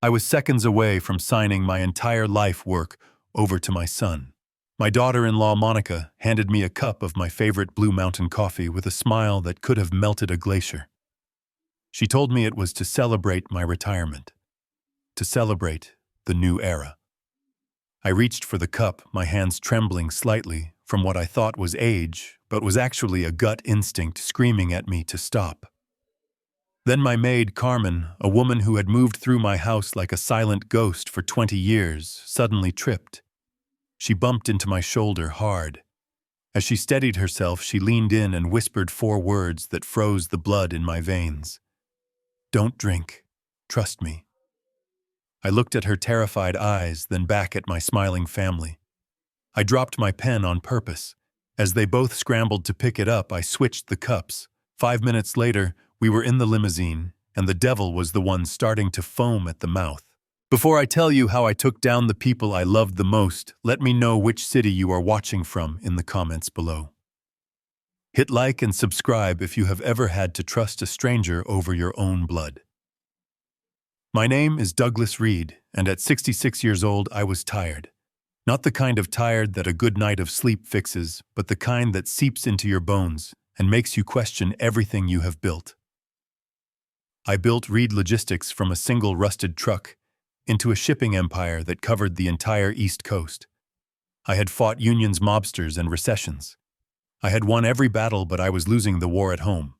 I was seconds away from signing my entire life work over to my son. My daughter-in-law Monica handed me a cup of my favorite Blue Mountain coffee with a smile that could have melted a glacier. She told me it was to celebrate my retirement, to celebrate the new era. I reached for the cup, my hands trembling slightly from what I thought was age, but was actually a gut instinct screaming at me to stop. Then my maid, Carmen, a woman who had moved through my house like a silent ghost for 20 years, suddenly tripped. She bumped into my shoulder hard. As she steadied herself, she leaned in and whispered 4 words that froze the blood in my veins. "Don't drink. Trust me." I looked at her terrified eyes, then back at my smiling family. I dropped my pen on purpose. As they both scrambled to pick it up, I switched the cups. 5 minutes later, we were in the limousine, and the devil was the one starting to foam at the mouth. Before I tell you how I took down the people I loved the most, let me know which city you are watching from in the comments below. Hit like and subscribe if you have ever had to trust a stranger over your own blood. My name is Douglas Reed, and at 66 years old, I was tired. Not the kind of tired that a good night of sleep fixes, but the kind that seeps into your bones and makes you question everything you have built. I built Reed Logistics from a single rusted truck into a shipping empire that covered the entire East Coast. I had fought unions, mobsters, and recessions. I had won every battle, but I was losing the war at home.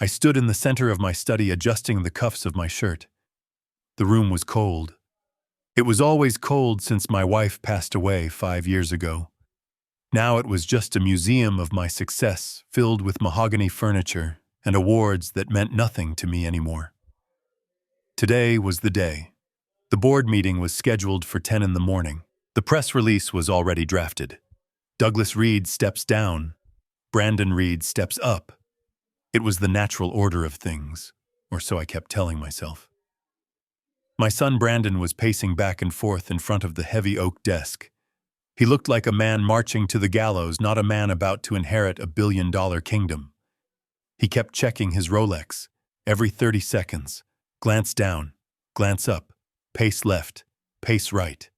I stood in the center of my study adjusting the cuffs of my shirt. The room was cold. It was always cold since my wife passed away 5 years ago. Now it was just a museum of my success, filled with mahogany furniture and awards that meant nothing to me anymore. Today was the day. The board meeting was scheduled for 10 in the morning. The press release was already drafted. Douglas Reed steps down. Brandon Reed steps up. It was the natural order of things, or so I kept telling myself. My son Brandon was pacing back and forth in front of the heavy oak desk. He looked like a man marching to the gallows, not a man about to inherit a billion-dollar kingdom. He kept checking his Rolex every 30 seconds. Glance down, glance up, pace left, pace right.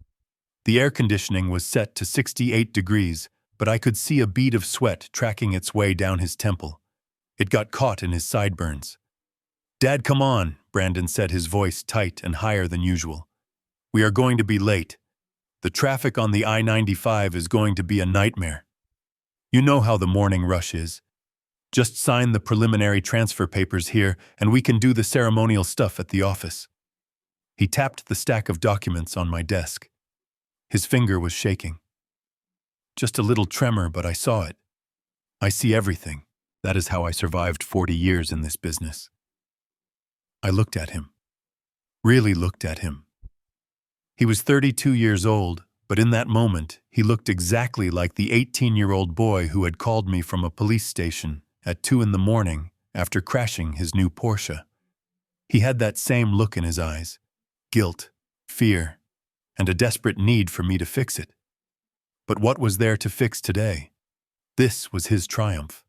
The air conditioning was set to 68 degrees, but I could see a bead of sweat tracking its way down his temple. It got caught in his sideburns. "Dad, come on," Brandon said, his voice tight and higher than usual. "We are going to be late. The traffic on the I-95 is going to be a nightmare. You know how the morning rush is. Just sign the preliminary transfer papers here, and we can do the ceremonial stuff at the office." He tapped the stack of documents on my desk. His finger was shaking. Just a little tremor, but I saw it. I see everything. That is how I survived 40 years in this business. I looked at him. Really looked at him. He was 32 years old, but in that moment, he looked exactly like the 18-year-old boy who had called me from a police station at 2 in the morning after crashing his new Porsche. He had that same look in his eyes. Guilt, fear, and a desperate need for me to fix it. But what was there to fix today? This was his triumph.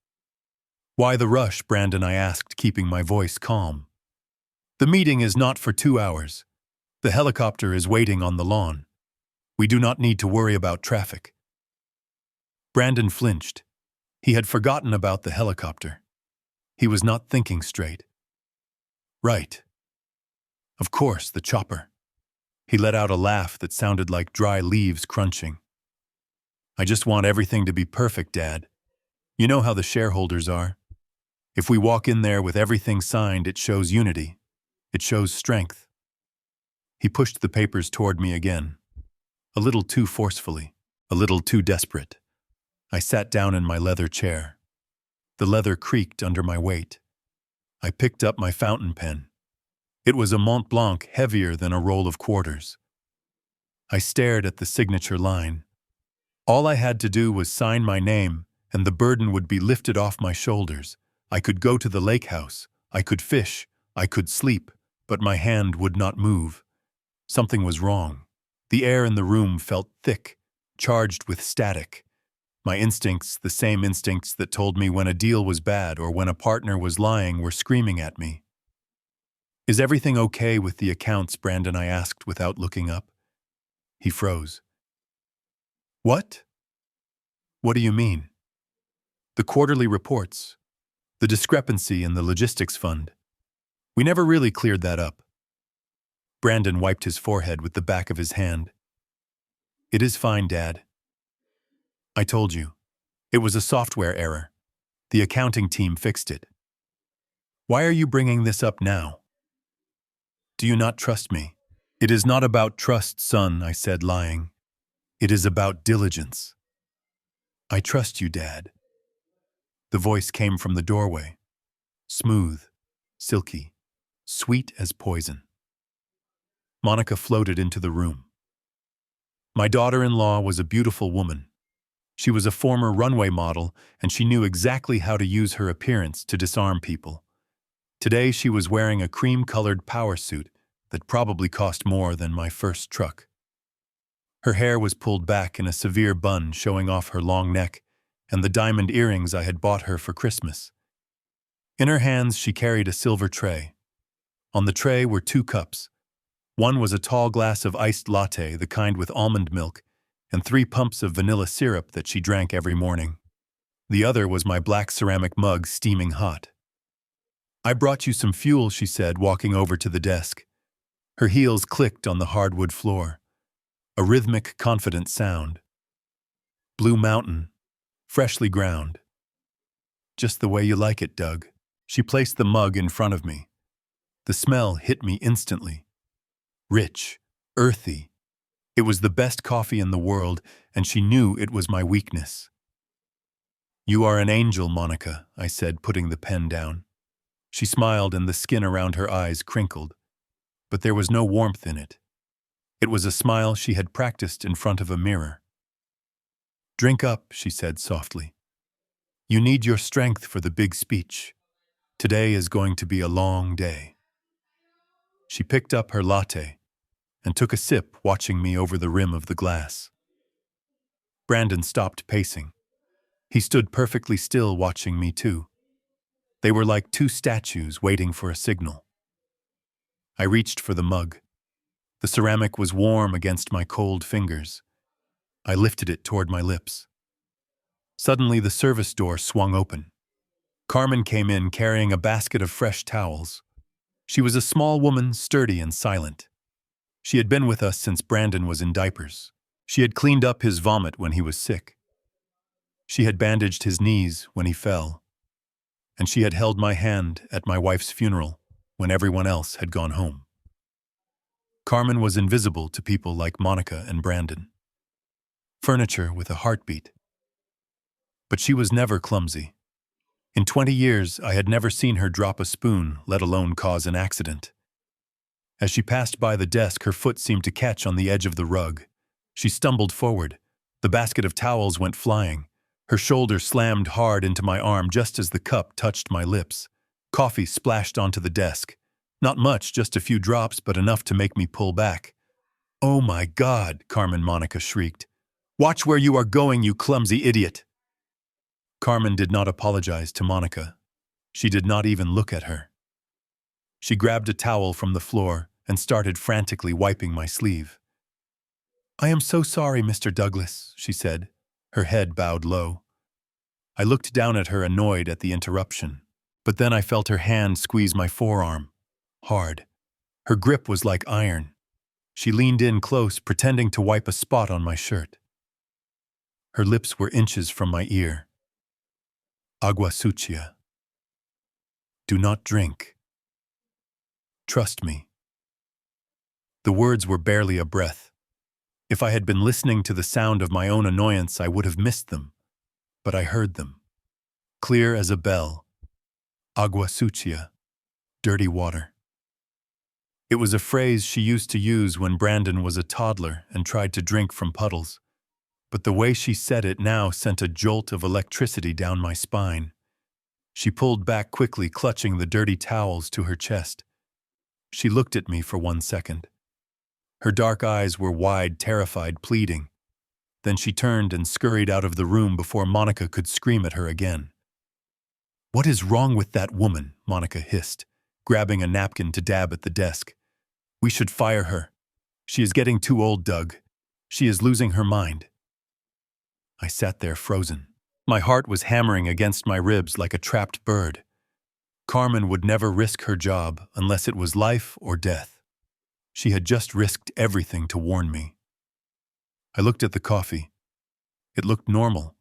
"Why the rush, Brandon?" I asked, keeping my voice calm. "The meeting is not for 2 hours. The helicopter is waiting on the lawn. We do not need to worry about traffic." Brandon flinched. He had forgotten about the helicopter. He was not thinking straight. "Right. Of course, the chopper." He let out a laugh that sounded like dry leaves crunching. "I just want everything to be perfect, Dad. You know how the shareholders are. If we walk in there with everything signed, it shows unity. It shows strength." He pushed the papers toward me again. A little too forcefully, a little too desperate. I sat down in my leather chair. The leather creaked under my weight. I picked up my fountain pen. It was a Mont Blanc heavier than a roll of quarters. I stared at the signature line. All I had to do was sign my name, and the burden would be lifted off my shoulders. I could go to the lake house, I could fish, I could sleep, but my hand would not move. Something was wrong. The air in the room felt thick, charged with static. My instincts, the same instincts that told me when a deal was bad or when a partner was lying, were screaming at me. Is everything okay with the accounts, Brandon? I asked without looking up. He froze. What? What do you mean? The quarterly reports. The discrepancy in the logistics fund. We never really cleared that up. Brandon wiped his forehead with the back of his hand. It is fine, Dad. I told you. It was a software error. The accounting team fixed it. Why are you bringing this up now? Do you not trust me? It is not about trust, son, I said, lying. It is about diligence. I trust you, Dad. The voice came from the doorway. Smooth, silky, sweet as poison. Monica floated into the room. My daughter-in-law was a beautiful woman. She was a former runway model, and she knew exactly how to use her appearance to disarm people. Today she was wearing a cream-colored power suit that probably cost more than my first truck. Her hair was pulled back in a severe bun, showing off her long neck and the diamond earrings I had bought her for Christmas. In her hands she carried a silver tray. On the tray were 2 cups. One was a tall glass of iced latte, the kind with almond milk, and 3 pumps of vanilla syrup that she drank every morning. The other was my black ceramic mug, steaming hot. I brought you some fuel, she said, walking over to the desk. Her heels clicked on the hardwood floor. A rhythmic, confident sound. Blue Mountain, freshly ground. Just the way you like it, Doug. She placed the mug in front of me. The smell hit me instantly. Rich, earthy. It was the best coffee in the world, and she knew it was my weakness. You are an angel, Monica, I said, putting the pen down. She smiled and the skin around her eyes crinkled, but there was no warmth in it. It was a smile she had practiced in front of a mirror. Drink up, she said softly. You need your strength for the big speech. Today is going to be a long day. She picked up her latte and took a sip, watching me over the rim of the glass. Brandon stopped pacing. He stood perfectly still, watching me too. They were like 2 statues waiting for a signal. I reached for the mug. The ceramic was warm against my cold fingers. I lifted it toward my lips. Suddenly, the service door swung open. Carmen came in carrying a basket of fresh towels. She was a small woman, sturdy and silent. She had been with us since Brandon was in diapers. She had cleaned up his vomit when he was sick. She had bandaged his knees when he fell. And she had held my hand at my wife's funeral when everyone else had gone home. Carmen was invisible to people like Monica and Brandon. Furniture with a heartbeat. But she was never clumsy. In 20 years, I had never seen her drop a spoon, let alone cause an accident. As she passed by the desk, her foot seemed to catch on the edge of the rug. She stumbled forward. The basket of towels went flying. Her shoulder slammed hard into my arm just as the cup touched my lips. Coffee splashed onto the desk. Not much, just a few drops, but enough to make me pull back. Oh my God, Carmen, Monica shrieked. Watch where you are going, you clumsy idiot. Carmen did not apologize to Monica. She did not even look at her. She grabbed a towel from the floor and started frantically wiping my sleeve. I am so sorry, Mr. Douglas, she said, her head bowed low. I looked down at her, annoyed at the interruption, but then I felt her hand squeeze my forearm. Hard. Her grip was like iron. She leaned in close, pretending to wipe a spot on my shirt. Her lips were inches from my ear. Agua sucia. Do not drink. Trust me. The words were barely a breath. If I had been listening to the sound of my own annoyance, I would have missed them. But I heard them. Clear as a bell. Agua sucia. Dirty water. It was a phrase she used to use when Brandon was a toddler and tried to drink from puddles. But the way she said it now sent a jolt of electricity down my spine. She pulled back quickly, clutching the dirty towels to her chest. She looked at me for 1 second. Her dark eyes were wide, terrified, pleading. Then she turned and scurried out of the room before Monica could scream at her again. What is wrong with that woman? Monica hissed. grabbing a napkin to dab at the desk. "We should fire her. She is getting too old, Doug. She is losing her mind." I sat there frozen. My heart was hammering against my ribs like a trapped bird. Carmen would never risk her job unless it was life or death. She had just risked everything to warn me. I looked at the coffee. It looked normal.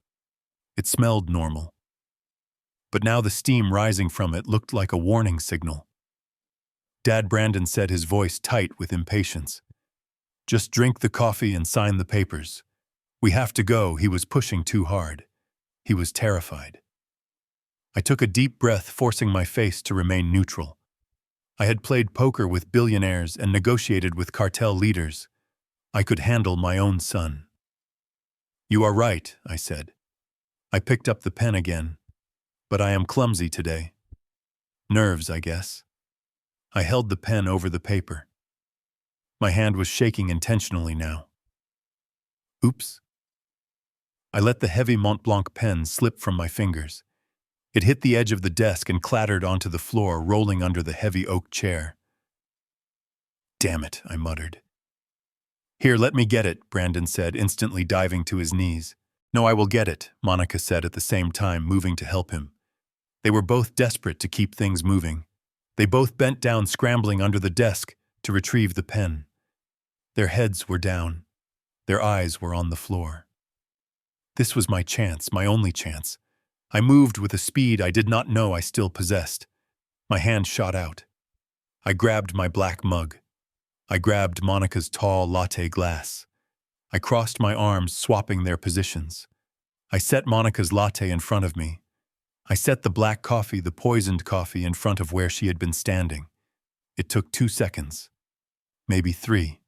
It smelled normal. But now the steam rising from it looked like a warning signal. Dad Brandon said, his voice tight with impatience, "Just drink the coffee and sign the papers. We have to go." He was pushing too hard. He was terrified. I took a deep breath, forcing my face to remain neutral. I had played poker with billionaires and negotiated with cartel leaders. I could handle my own son. "You are right," I said. I picked up the pen again. "But I am clumsy today. Nerves, I guess." I held the pen over the paper. My hand was shaking intentionally now. Oops. I let the heavy Mont Blanc pen slip from my fingers. It hit the edge of the desk and clattered onto the floor, rolling under the heavy oak chair. "Damn it," I muttered. "Here, let me get it," Brandon said, instantly diving to his knees. "No, I will get it," Monica said at the same time, moving to help him. They were both desperate to keep things moving. They both bent down, scrambling under the desk to retrieve the pen. Their heads were down. Their eyes were on the floor. This was my chance, my only chance. I moved with a speed I did not know I still possessed. My hand shot out. I grabbed my black mug. I grabbed Monica's tall latte glass. I crossed my arms, swapping their positions. I set Monica's latte in front of me. I set the black coffee, the poisoned coffee, in front of where she had been standing. It took 2 seconds. Maybe 3.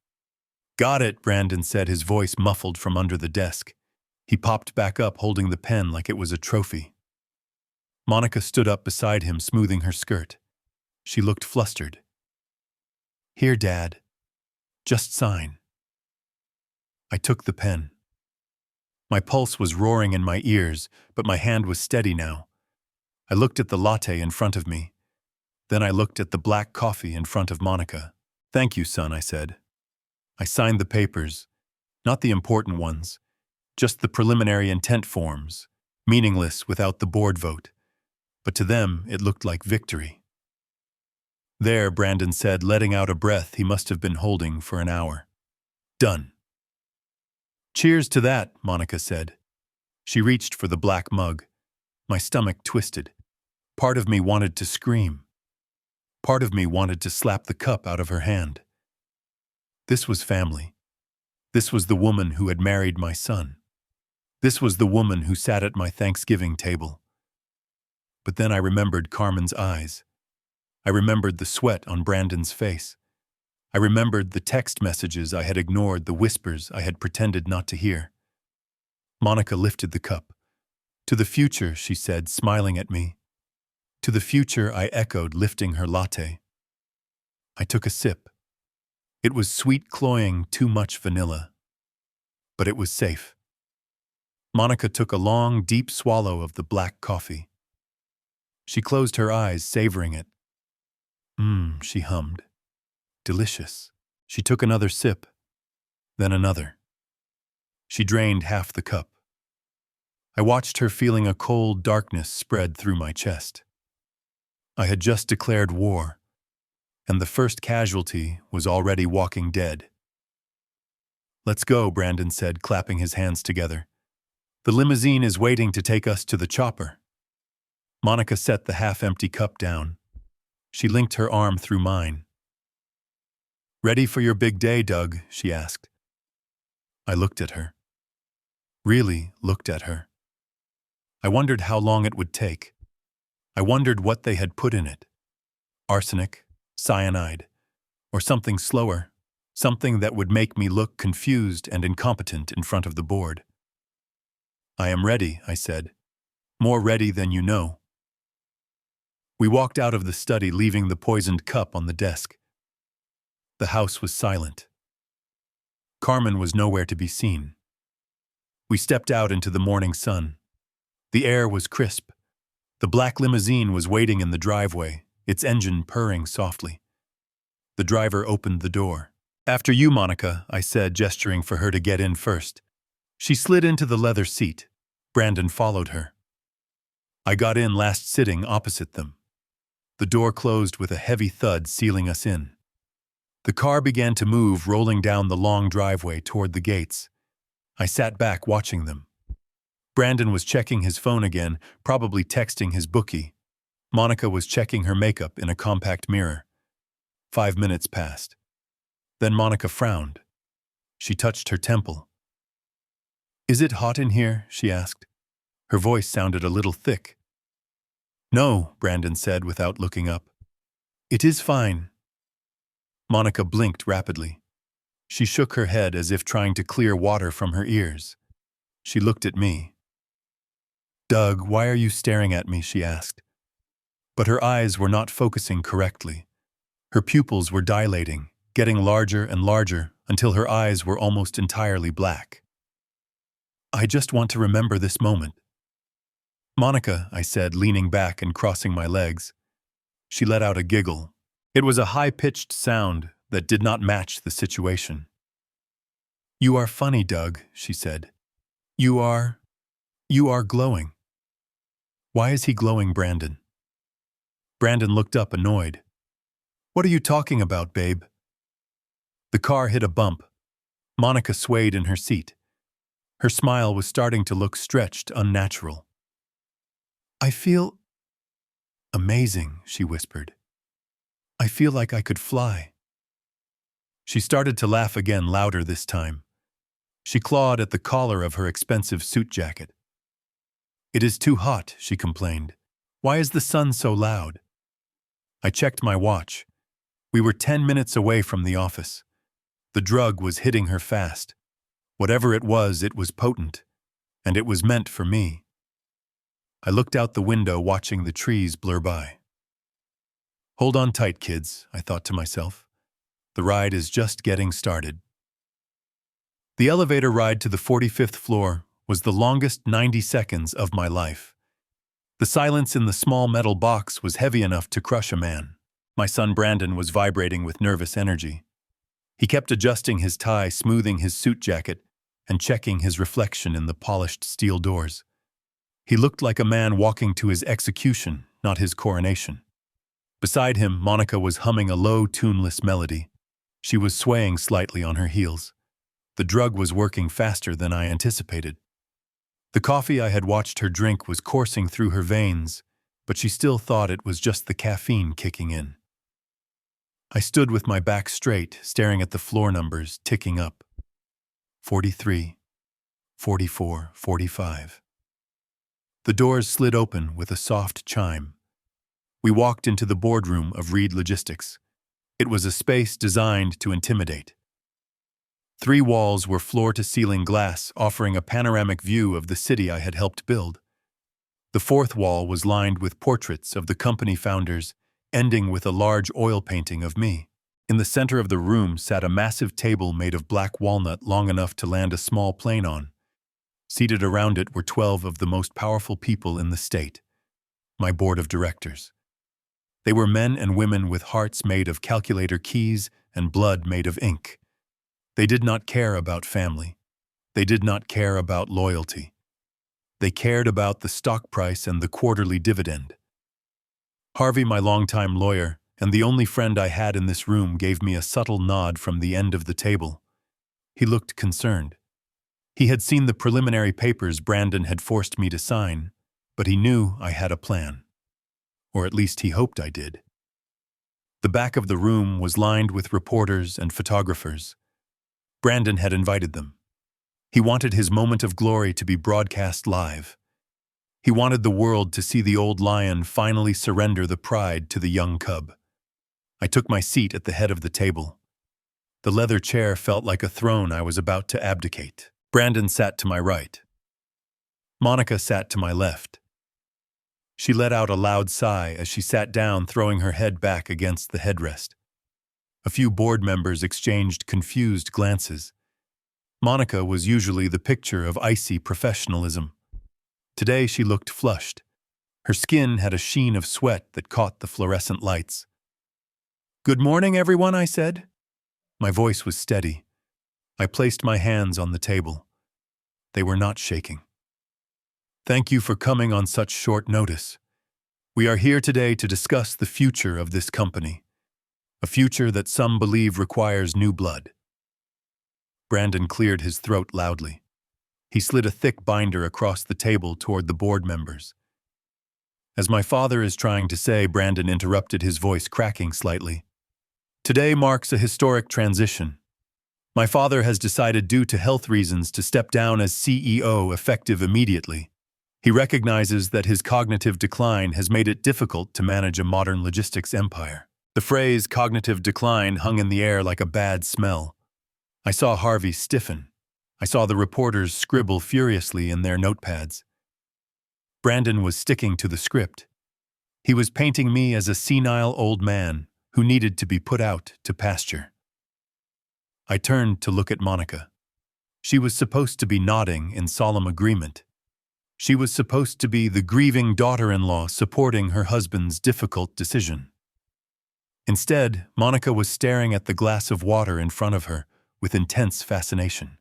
"Got it," Brandon said, his voice muffled from under the desk. He popped back up, holding the pen like it was a trophy. Monica stood up beside him, smoothing her skirt. She looked flustered. "Here, Dad. Just sign." I took the pen. My pulse was roaring in my ears, but my hand was steady now. I looked at the latte in front of me. Then I looked at the black coffee in front of Monica. "Thank you, son," I said. I signed the papers, not the important ones, just the preliminary intent forms, meaningless without the board vote. But to them, it looked like victory. "There," Brandon said, letting out a breath he must have been holding for an hour. "Done." "Cheers to that," Monica said. She reached for the black mug. My stomach twisted. Part of me wanted to scream. Part of me wanted to slap the cup out of her hand. This was family. This was the woman who had married my son. This was the woman who sat at my Thanksgiving table. But then I remembered Carmen's eyes. I remembered the sweat on Brandon's face. I remembered the text messages I had ignored, the whispers I had pretended not to hear. Monica lifted the cup. "To the future," she said, smiling at me. "To the future," I echoed, lifting her latte. I took a sip. It was sweet, cloying, too much vanilla. But it was safe. Monica took a long, deep swallow of the black coffee. She closed her eyes, savoring it. She hummed. Delicious. She took another sip, then another. She drained half the cup. I watched her, feeling a cold darkness spread through my chest. I had just declared war, and the first casualty was already walking dead. "Let's go," Brandon said, clapping his hands together. "The limousine is waiting to take us to the chopper." Monica set the half-empty cup down. She linked her arm through mine. "Ready for your big day, Doug?" she asked. I looked at her. Really looked at her. I wondered how long it would take. I wondered what they had put in it. Arsenic, cyanide, or something slower, something that would make me look confused and incompetent in front of the board. "I am ready," I said. "More ready than you know." We walked out of the study, leaving the poisoned cup on the desk. The house was silent. Carmen was nowhere to be seen. We stepped out into the morning sun. The air was crisp. The black limousine was waiting in the driveway, its engine purring softly. The driver opened the door. "After you, Monica," I said, gesturing for her to get in first. She slid into the leather seat. Brandon followed her. I got in last sitting opposite them. The door closed with a heavy thud, sealing us in. The car began to move, rolling down the long driveway toward the gates. I sat back watching them. Brandon was checking his phone again, probably texting his bookie. Monica was checking her makeup in a compact mirror. 5 minutes passed. Then Monica frowned. She touched her temple. "Is it hot in here?" she asked. Her voice sounded a little thick. "No," Brandon said without looking up. "It is fine." Monica blinked rapidly. She shook her head as if trying to clear water from her ears. She looked at me. "Doug, why are you staring at me?" she asked. But her eyes were not focusing correctly. Her pupils were dilating, getting larger and larger until her eyes were almost entirely black. "I just want to remember this moment." "Monica," I said, leaning back and crossing my legs. She let out a giggle. It was a high-pitched sound that did not match the situation. "You are funny, Doug," she said. You are glowing." "Why is he glowing, Brandon?" Brandon looked up, annoyed. "What are you talking about, babe?" The car hit a bump. Monica swayed in her seat. Her smile was starting to look stretched, unnatural. "I feel amazing," she whispered. "I feel like I could fly." She started to laugh again, louder this time. She clawed at the collar of her expensive suit jacket. "It is too hot," she complained. "Why is the sun so loud?" I checked my watch. We were 10 minutes away from the office. The drug was hitting her fast. Whatever it was potent, and it was meant for me. I looked out the window, watching the trees blur by. "Hold on tight, kids," I thought to myself. The ride is just getting started. The elevator ride to the 45th floor was the longest 90 seconds of my life. The silence in the small metal box was heavy enough to crush a man. My son Brandon was vibrating with nervous energy. He kept adjusting his tie, smoothing his suit jacket, and checking his reflection in the polished steel doors. He looked like a man walking to his execution, not his coronation. Beside him, Monica was humming a low, tuneless melody. She was swaying slightly on her heels. The drug was working faster than I anticipated. The coffee I had watched her drink was coursing through her veins, but she still thought it was just the caffeine kicking in. I stood with my back straight, staring at the floor numbers ticking up. 43, 44, 45. The doors slid open with a soft chime. We walked into the boardroom of Reed Logistics. It was a space designed to intimidate. 3 walls were floor-to-ceiling glass, offering a panoramic view of the city I had helped build. The 4th wall was lined with portraits of the company founders, ending with a large oil painting of me. In the center of the room sat a massive table made of black walnut, long enough to land a small plane on. Seated around it were 12 of the most powerful people in the state, my board of directors. They were men and women with hearts made of calculator keys and blood made of ink. They did not care about family. They did not care about loyalty. They cared about the stock price and the quarterly dividend. Harvey, my longtime lawyer, and the only friend I had in this room, gave me a subtle nod from the end of the table. He looked concerned. He had seen the preliminary papers Brandon had forced me to sign, but he knew I had a plan. Or at least he hoped I did. The back of the room was lined with reporters and photographers. Brandon had invited them. He wanted his moment of glory to be broadcast live. He wanted the world to see the old lion finally surrender the pride to the young cub. I took my seat at the head of the table. The leather chair felt like a throne I was about to abdicate. Brandon sat to my right. Monica sat to my left. She let out a loud sigh as she sat down, throwing her head back against the headrest. A few board members exchanged confused glances. Monica was usually the picture of icy professionalism. Today she looked flushed. Her skin had a sheen of sweat that caught the fluorescent lights. "Good morning, everyone," I said. My voice was steady. I placed my hands on the table. They were not shaking. "Thank you for coming on such short notice. We are here today to discuss the future of this company, a future that some believe requires new blood." Brandon cleared his throat loudly. He slid a thick binder across the table toward the board members. As my father is trying to say, Brandon interrupted, his voice cracking slightly. "Today marks a historic transition. My father has decided, due to health reasons, to step down as CEO effective immediately. He recognizes that his cognitive decline has made it difficult to manage a modern logistics empire." The phrase cognitive decline hung in the air like a bad smell. I saw Harvey stiffen. I saw the reporters scribble furiously in their notepads. Brandon was sticking to the script. He was painting me as a senile old man who needed to be put out to pasture. I turned to look at Monica. She was supposed to be nodding in solemn agreement. She was supposed to be the grieving daughter-in-law supporting her husband's difficult decision. Instead, Monica was staring at the glass of water in front of her with intense fascination.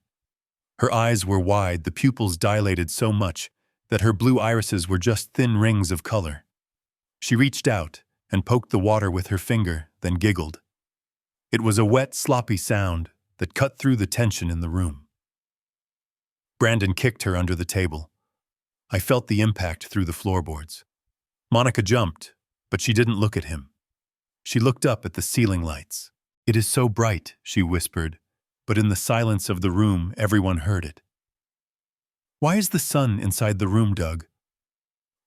Her eyes were wide, the pupils dilated so much that her blue irises were just thin rings of color. She reached out and poked the water with her finger, then giggled. It was a wet, sloppy sound that cut through the tension in the room. Brandon kicked her under the table. I felt the impact through the floorboards. Monica jumped, but she didn't look at him. She looked up at the ceiling lights. "It is so bright," she whispered, but in the silence of the room, everyone heard it. "Why is the sun inside the room, Doug?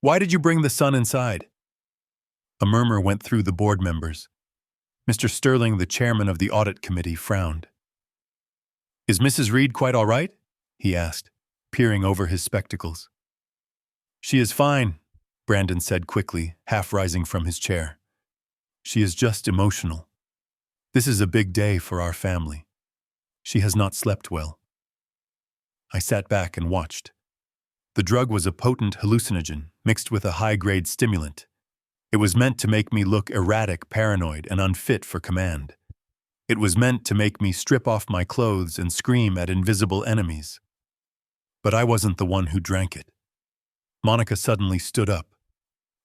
Why did you bring the sun inside?" A murmur went through the board members. Mr. Sterling, the chairman of the audit committee, frowned. "Is Mrs. Reed quite all right?" he asked, peering over his spectacles. "She is fine," Brandon said quickly, half rising from his chair. "She is just emotional. This is a big day for our family. She has not slept well." I sat back and watched. The drug was a potent hallucinogen mixed with a high-grade stimulant. It was meant to make me look erratic, paranoid, and unfit for command. It was meant to make me strip off my clothes and scream at invisible enemies. But I wasn't the one who drank it. Monica suddenly stood up.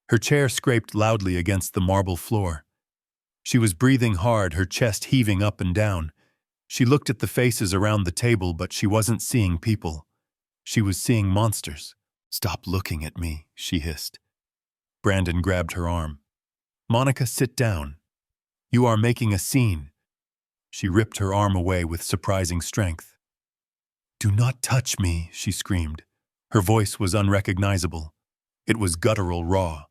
Her chair scraped loudly against the marble floor. She was breathing hard, her chest heaving up and down. She looked at the faces around the table, but she wasn't seeing people. She was seeing monsters. "Stop looking at me," she hissed. Brandon grabbed her arm. "Monica, sit down. You are making a scene." She ripped her arm away with surprising strength. "Do not touch me," she screamed. Her voice was unrecognizable. It was guttural, raw.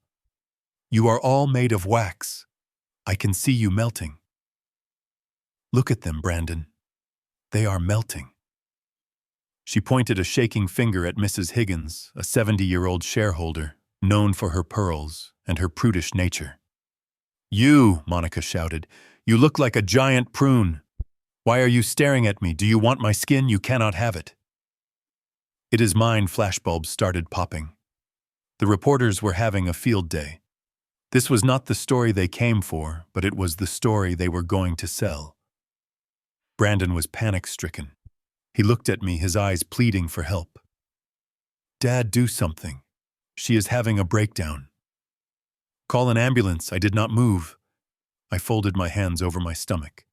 "You are all made of wax. I can see you melting. Look at them, Brandon. They are melting." She pointed a shaking finger at Mrs. Higgins, a 70-year-old shareholder, known for her pearls and her prudish nature. "You," Monica shouted, "you look like a giant prune. Why are you staring at me? Do you want my skin? You cannot have it." "It is mine," flashbulbs started popping. The reporters were having a field day. This was not the story they came for, but it was the story they were going to sell. Brandon was panic-stricken. He looked at me, his eyes pleading for help. "Dad, do something. She is having a breakdown." "Call an ambulance." I did not move. I folded my hands over my stomach.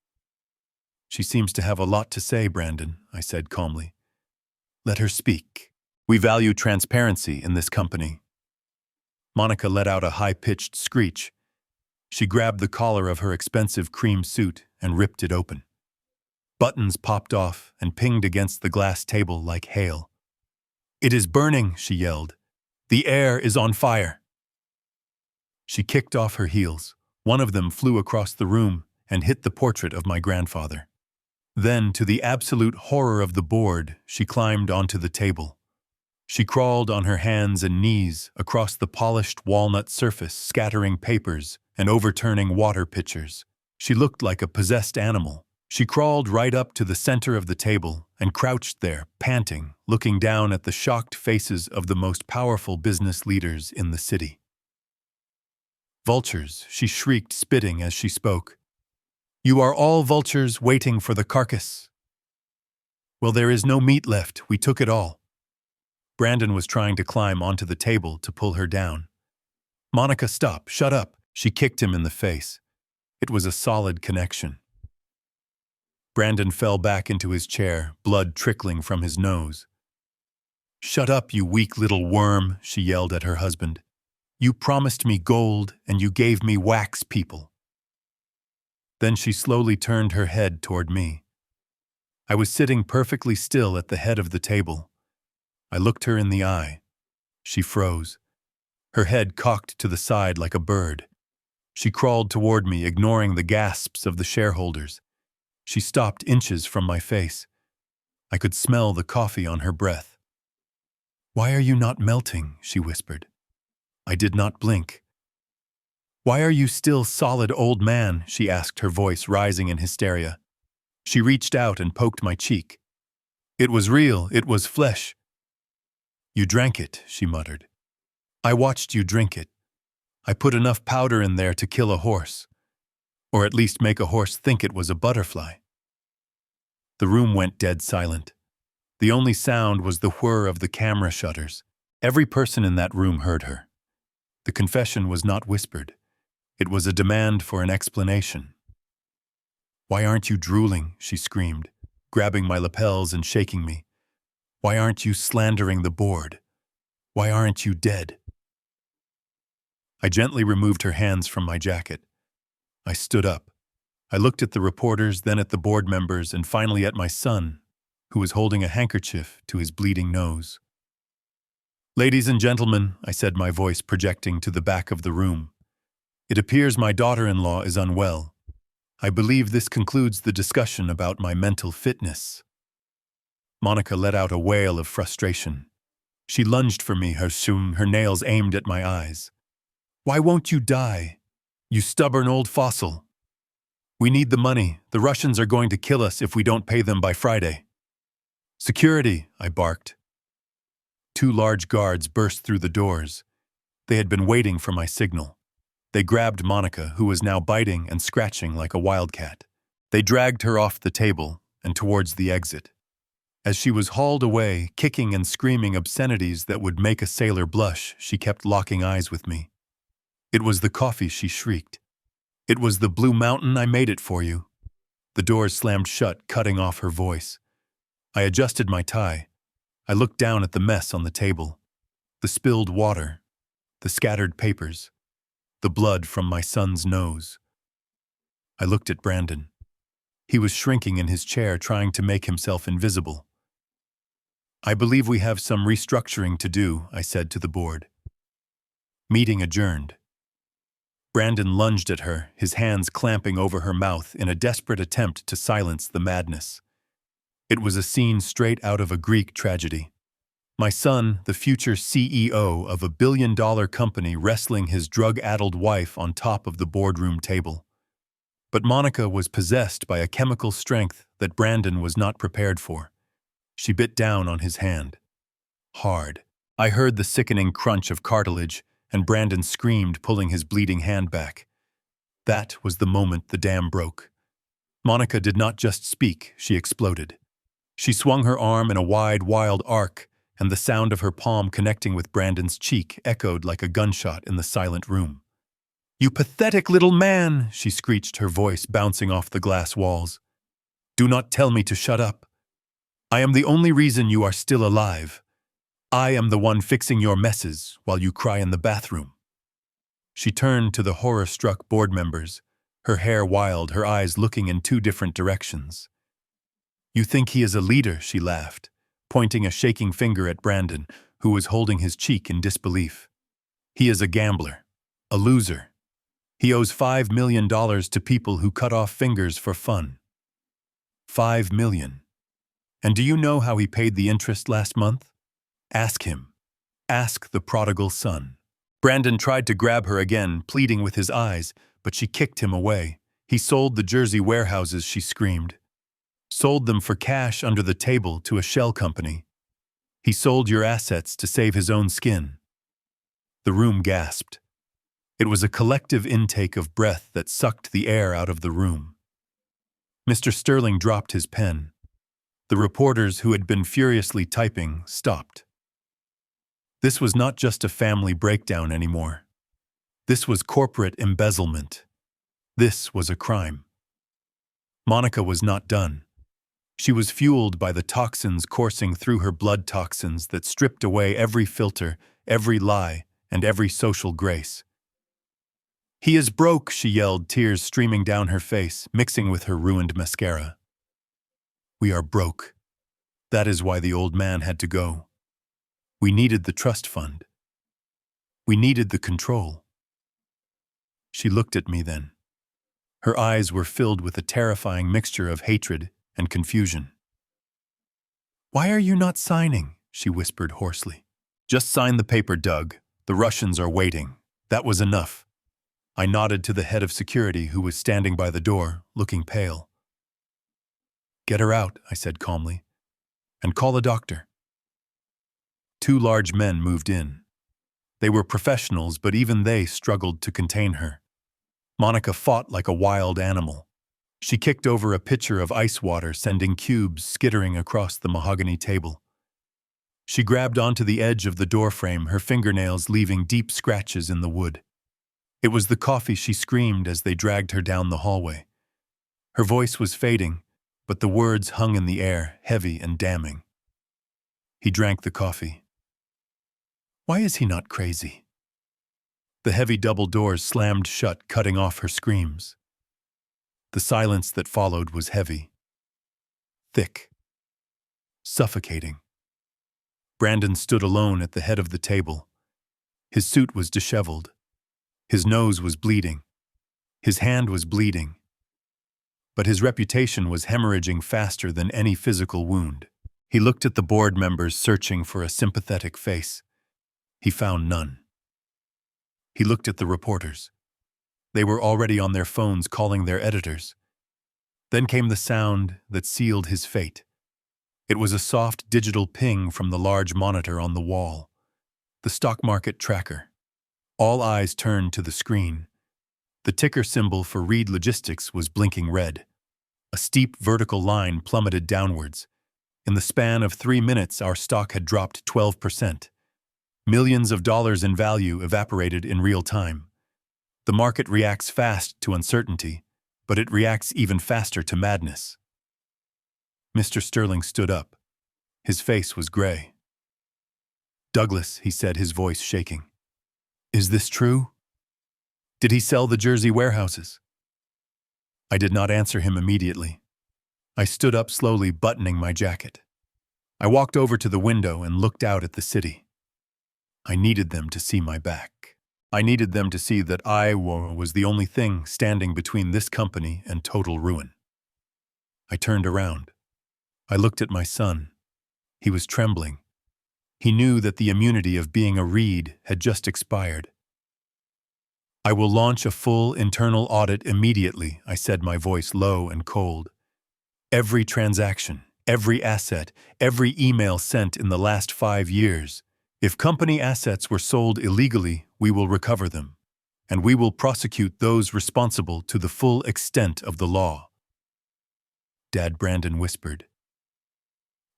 "She seems to have a lot to say, Brandon," I said calmly. "Let her speak. We value transparency in this company." Monica let out a high-pitched screech. She grabbed the collar of her expensive cream suit and ripped it open. Buttons popped off and pinged against the glass table like hail. "It is burning," she yelled. "The air is on fire." She kicked off her heels. One of them flew across the room and hit the portrait of my grandfather. Then, to the absolute horror of the board, she climbed onto the table. She crawled on her hands and knees across the polished walnut surface, scattering papers and overturning water pitchers. She looked like a possessed animal. She crawled right up to the center of the table and crouched there, panting, looking down at the shocked faces of the most powerful business leaders in the city. Vultures, she shrieked, spitting as she spoke. You are all vultures waiting for the carcass. Well, there is no meat left, we took it all. Brandon was trying to climb onto the table to pull her down. Monica, stop, shut up, she kicked him in the face. It was a solid connection. Brandon fell back into his chair, blood trickling from his nose. Shut up, you weak little worm, she yelled at her husband. You promised me gold, and you gave me wax people. Then she slowly turned her head toward me. I was sitting perfectly still at the head of the table. I looked her in the eye. She froze. Her head cocked to the side like a bird. She crawled toward me, ignoring the gasps of the shareholders. She stopped inches from my face. I could smell the coffee on her breath. Why are you not melting? She whispered. I did not blink. Why are you still solid, old man? She asked, her voice rising in hysteria. She reached out and poked my cheek. It was real, it was flesh. You drank it, she muttered. I watched you drink it. I put enough powder in there to kill a horse. Or at least make a horse think it was a butterfly. The room went dead silent. The only sound was the whir of the camera shutters. Every person in that room heard her. The confession was not whispered. It was a demand for an explanation. Why aren't you drooling? She screamed, grabbing my lapels and shaking me. Why aren't you slandering the board? Why aren't you dead? I gently removed her hands from my jacket. I stood up. I looked at the reporters, then at the board members, and finally at my son, who was holding a handkerchief to his bleeding nose. Ladies and gentlemen, I said, my voice projecting to the back of the room. It appears my daughter-in-law is unwell. I believe this concludes the discussion about my mental fitness. Monica let out a wail of frustration. She lunged for me, her nails aimed at my eyes. Why won't you die? You stubborn old fossil. We need the money. The Russians are going to kill us if we don't pay them by Friday. Security, I barked. 2 large guards burst through the doors. They had been waiting for my signal. They grabbed Monica, who was now biting and scratching like a wildcat. They dragged her off the table and towards the exit. As she was hauled away, kicking and screaming obscenities that would make a sailor blush, she kept locking eyes with me. It was the coffee, she shrieked. It was the Blue Mountain, I made it for you. The doors slammed shut, cutting off her voice. I adjusted my tie. I looked down at the mess on the table. The spilled water, the scattered papers, the blood from my son's nose. I looked at Brandon. He was shrinking in his chair, trying to make himself invisible. I believe we have some restructuring to do, I said to the board. Meeting adjourned. Brandon lunged at her, his hands clamping over her mouth in a desperate attempt to silence the madness. It was a scene straight out of a Greek tragedy. My son, the future CEO of a billion-dollar company, wrestling his drug-addled wife on top of the boardroom table. But Monica was possessed by a chemical strength that Brandon was not prepared for. She bit down on his hand. Hard. I heard the sickening crunch of cartilage, and Brandon screamed, pulling his bleeding hand back. That was the moment the dam broke. Monica did not just speak, she exploded. She swung her arm in a wide, wild arc, and the sound of her palm connecting with Brandon's cheek echoed like a gunshot in the silent room. You pathetic little man, she screeched, her voice bouncing off the glass walls. Do not tell me to shut up. I am the only reason you are still alive. I am the one fixing your messes while you cry in the bathroom. She turned to the horror-struck board members, her hair wild, her eyes looking in 2 different directions. You think he is a leader, she laughed, pointing a shaking finger at Brandon, who was holding his cheek in disbelief. He is a gambler, a loser. He owes $5 million to people who cut off fingers for fun. $5 million. And do you know how he paid the interest last month? Ask him. Ask the prodigal son. Brandon tried to grab her again, pleading with his eyes, but she kicked him away. He sold the Jersey warehouses, she screamed. Sold them for cash under the table to a shell company. He sold your assets to save his own skin. The room gasped. It was a collective intake of breath that sucked the air out of the room. Mr. Sterling dropped his pen. The reporters who had been furiously typing stopped. This was not just a family breakdown anymore. This was corporate embezzlement. This was a crime. Monica was not done. She was fueled by the toxins coursing through her blood, toxins that stripped away every filter, every lie, and every social grace. "He is broke," she yelled, tears streaming down her face, mixing with her ruined mascara. "We are broke. That is why the old man had to go. We needed the trust fund. We needed the control." She looked at me then. Her eyes were filled with a terrifying mixture of hatred and confusion. "Why are you not signing?" she whispered hoarsely. "Just sign the paper, Doug. The Russians are waiting." That was enough. I nodded to the head of security who was standing by the door, looking pale. "Get her out," I said calmly, "and call a doctor." 2 large men moved in. They were professionals, but even they struggled to contain her. Monica fought like a wild animal. She kicked over a pitcher of ice water, sending cubes skittering across the mahogany table. She grabbed onto the edge of the doorframe, her fingernails leaving deep scratches in the wood. It was the coffee, she screamed as they dragged her down the hallway. Her voice was fading, but the words hung in the air, heavy and damning. He drank the coffee. Why is he not crazy? The heavy double doors slammed shut, cutting off her screams. The silence that followed was heavy, thick, suffocating. Brandon stood alone at the head of the table. His suit was disheveled. His nose was bleeding. His hand was bleeding. But his reputation was hemorrhaging faster than any physical wound. He looked at the board members, searching for a sympathetic face. He found none. He looked at the reporters. They were already on their phones calling their editors. Then came the sound that sealed his fate. It was a soft digital ping from the large monitor on the wall. The stock market tracker. All eyes turned to the screen. The ticker symbol for Reed Logistics was blinking red. A steep vertical line plummeted downwards. In the span of 3 minutes, our stock had dropped 12%. Millions of dollars in value evaporated in real time. The market reacts fast to uncertainty, but it reacts even faster to madness. Mr. Sterling stood up. His face was gray. "Douglas," he said, his voice shaking. "Is this true? Did he sell the Jersey warehouses?" I did not answer him immediately. I stood up slowly, buttoning my jacket. I walked over to the window and looked out at the city. I needed them to see my back. I needed them to see that I was the only thing standing between this company and total ruin. I turned around. I looked at my son. He was trembling. He knew that the immunity of being a Reed had just expired. "I will launch a full internal audit immediately," I said, my voice low and cold. "Every transaction, every asset, every email sent in the last 5 years. If company assets were sold illegally, we will recover them, and we will prosecute those responsible to the full extent of the law." "Dad," Brandon whispered.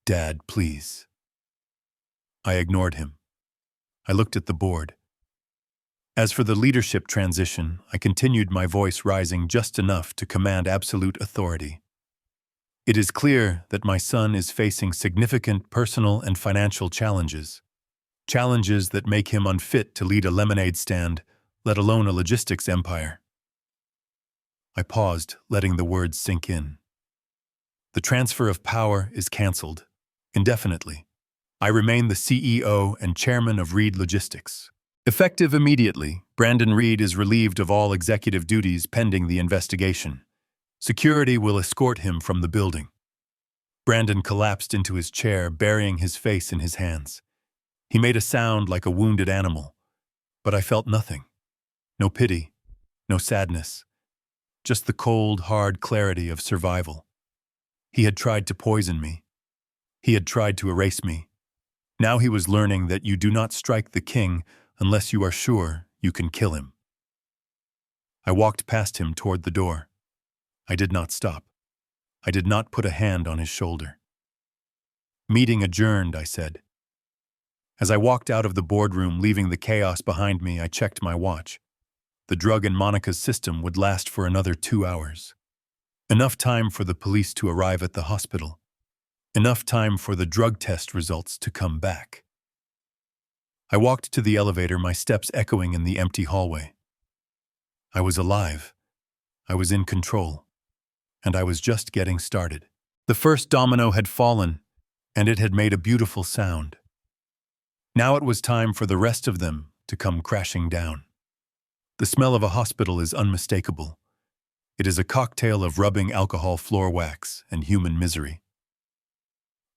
"Dad, please." I ignored him. I looked at the board. As for the leadership transition, I continued, my voice rising just enough to command absolute authority. "It is clear that my son is facing significant personal and financial challenges. Challenges that make him unfit to lead a lemonade stand, let alone a logistics empire." I paused, letting the words sink in. "The transfer of power is cancelled, indefinitely. I remain the CEO and chairman of Reed Logistics. Effective immediately, Brandon Reed is relieved of all executive duties pending the investigation. Security will escort him from the building." Brandon collapsed into his chair, burying his face in his hands. He made a sound like a wounded animal, but I felt nothing. No pity, no sadness, just the cold, hard clarity of survival. He had tried to poison me. He had tried to erase me. Now he was learning that you do not strike the king unless you are sure you can kill him. I walked past him toward the door. I did not stop. I did not put a hand on his shoulder. "Meeting adjourned," I said. As I walked out of the boardroom, leaving the chaos behind me, I checked my watch. The drug in Monica's system would last for another 2 hours. Enough time for the police to arrive at the hospital. Enough time for the drug test results to come back. I walked to the elevator, my steps echoing in the empty hallway. I was alive. I was in control. And I was just getting started. The first domino had fallen, and it had made a beautiful sound. Now it was time for the rest of them to come crashing down. The smell of a hospital is unmistakable. It is a cocktail of rubbing alcohol floor wax and human misery.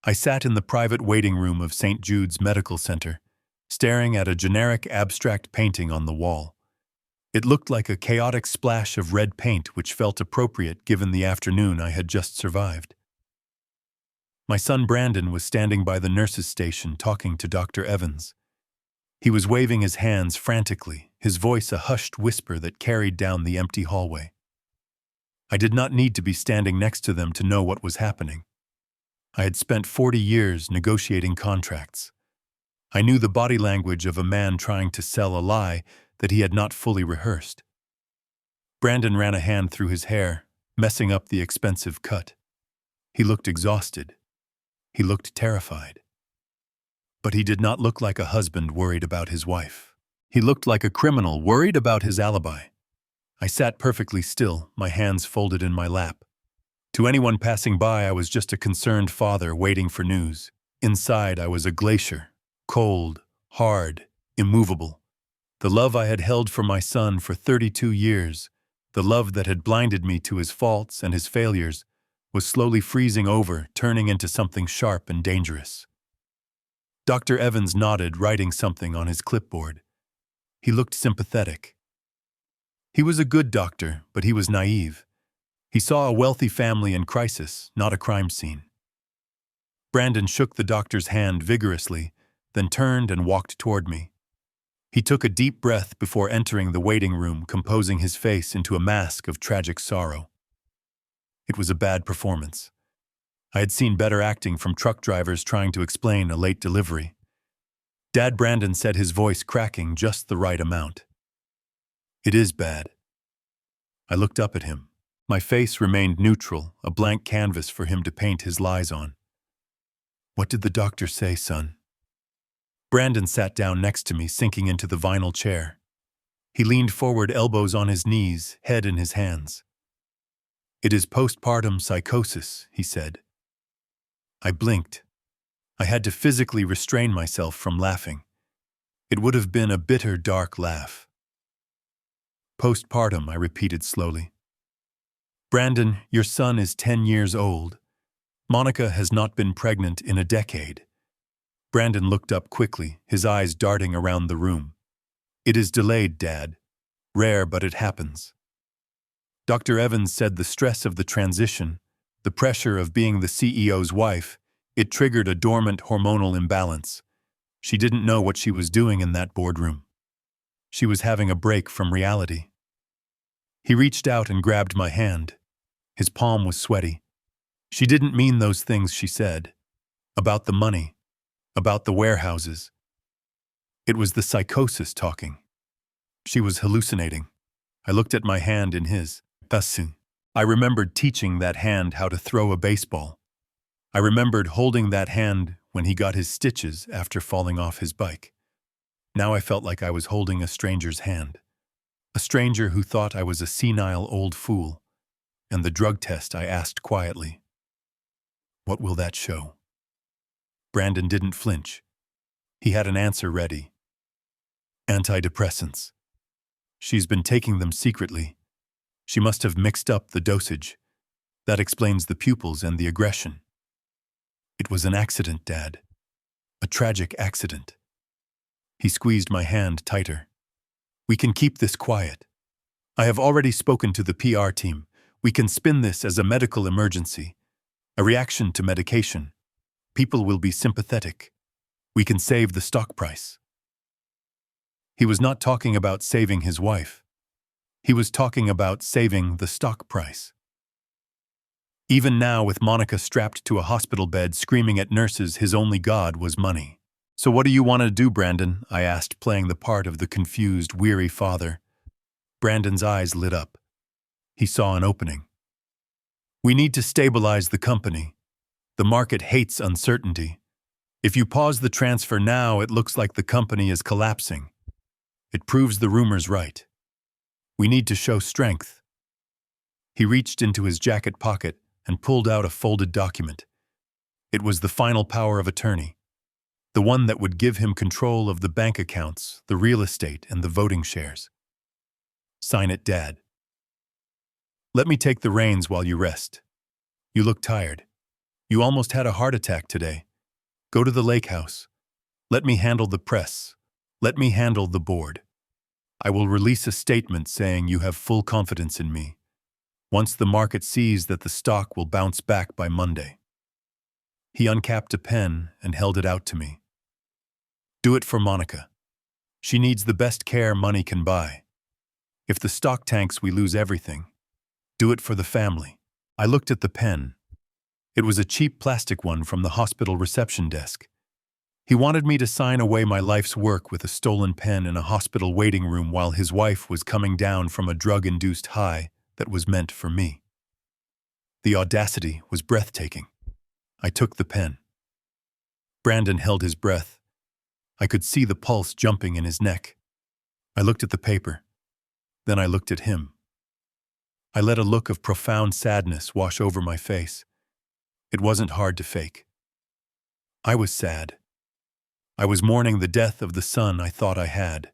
I sat in the private waiting room of St. Jude's Medical Center, staring at a generic abstract painting on the wall. It looked like a chaotic splash of red paint which felt appropriate given the afternoon I had just survived. My son Brandon was standing by the nurse's station talking to Dr. Evans. He was waving his hands frantically, his voice a hushed whisper that carried down the empty hallway. I did not need to be standing next to them to know what was happening. I had spent 40 years negotiating contracts. I knew the body language of a man trying to sell a lie that he had not fully rehearsed. Brandon ran a hand through his hair, messing up the expensive cut. He looked exhausted. He looked terrified. But he did not look like a husband worried about his wife. He looked like a criminal worried about his alibi. I sat perfectly still, my hands folded in my lap. To anyone passing by, I was just a concerned father waiting for news. Inside, I was a glacier, cold, hard, immovable. The love I had held for my son for 32 years, the love that had blinded me to his faults and his failures, was slowly freezing over, turning into something sharp and dangerous. Dr. Evans nodded, writing something on his clipboard. He looked sympathetic. He was a good doctor, but he was naive. He saw a wealthy family in crisis, not a crime scene. Brandon shook the doctor's hand vigorously, then turned and walked toward me. He took a deep breath before entering the waiting room, composing his face into a mask of tragic sorrow. It was a bad performance. I had seen better acting from truck drivers trying to explain a late delivery. Dad, Brandon said, his voice cracking just the right amount. "It is bad." I looked up at him. My face remained neutral, a blank canvas for him to paint his lies on. "What did the doctor say, son?" Brandon sat down next to me, sinking into the vinyl chair. He leaned forward, elbows on his knees, head in his hands. "It is postpartum psychosis," he said. I blinked. I had to physically restrain myself from laughing. It would have been a bitter, dark laugh. "Postpartum," I repeated slowly. "Brandon, your son is 10 years old. Monica has not been pregnant in a decade." Brandon looked up quickly, his eyes darting around the room. "It is delayed, Dad. Rare, but it happens." Dr. Evans said the stress of the transition, the pressure of being the CEO's wife, it triggered a dormant hormonal imbalance. She didn't know what she was doing in that boardroom. She was having a break from reality. He reached out and grabbed my hand. His palm was sweaty. "She didn't mean those things she said. About the money. About the warehouses. It was the psychosis talking. She was hallucinating." I looked at my hand in his. I remembered teaching that hand how to throw a baseball. I remembered holding that hand when he got his stitches after falling off his bike. Now I felt like I was holding a stranger's hand. A stranger who thought I was a senile old fool. And the drug test, I asked quietly. "What will that show?" Brandon didn't flinch. He had an answer ready. "Antidepressants. She's been taking them secretly. She must have mixed up the dosage. That explains the pupils and the aggression." "It was an accident, Dad. A tragic accident." He squeezed my hand tighter. "We can keep this quiet. I have already spoken to the PR team. We can spin this as a medical emergency, a reaction to medication. People will be sympathetic. We can save the stock price." He was not talking about saving his wife. He was talking about saving the stock price. Even now, with Monica strapped to a hospital bed screaming at nurses his only god was money. "So what do you want to do, Brandon?" I asked, playing the part of the confused, weary father. Brandon's eyes lit up. He saw an opening. "We need to stabilize the company. The market hates uncertainty. If you pause the transfer now, it looks like the company is collapsing. It proves the rumors right. We need to show strength." He reached into his jacket pocket and pulled out a folded document. It was the final power of attorney, the one that would give him control of the bank accounts, the real estate, and the voting shares. "Sign it, Dad. Let me take the reins while you rest. You look tired. You almost had a heart attack today. Go to the lake house. Let me handle the press. Let me handle the board. I will release a statement saying you have full confidence in me. Once the market sees that the stock will bounce back by Monday." He uncapped a pen and held it out to me. "Do it for Monica. She needs the best care money can buy. If the stock tanks, we lose everything. Do it for the family." I looked at the pen. It was a cheap plastic one from the hospital reception desk. He wanted me to sign away my life's work with a stolen pen in a hospital waiting room while his wife was coming down from a drug-induced high that was meant for me. The audacity was breathtaking. I took the pen. Brandon held his breath. I could see the pulse jumping in his neck. I looked at the paper. Then I looked at him. I let a look of profound sadness wash over my face. It wasn't hard to fake. I was sad. I was mourning the death of the son I thought I had.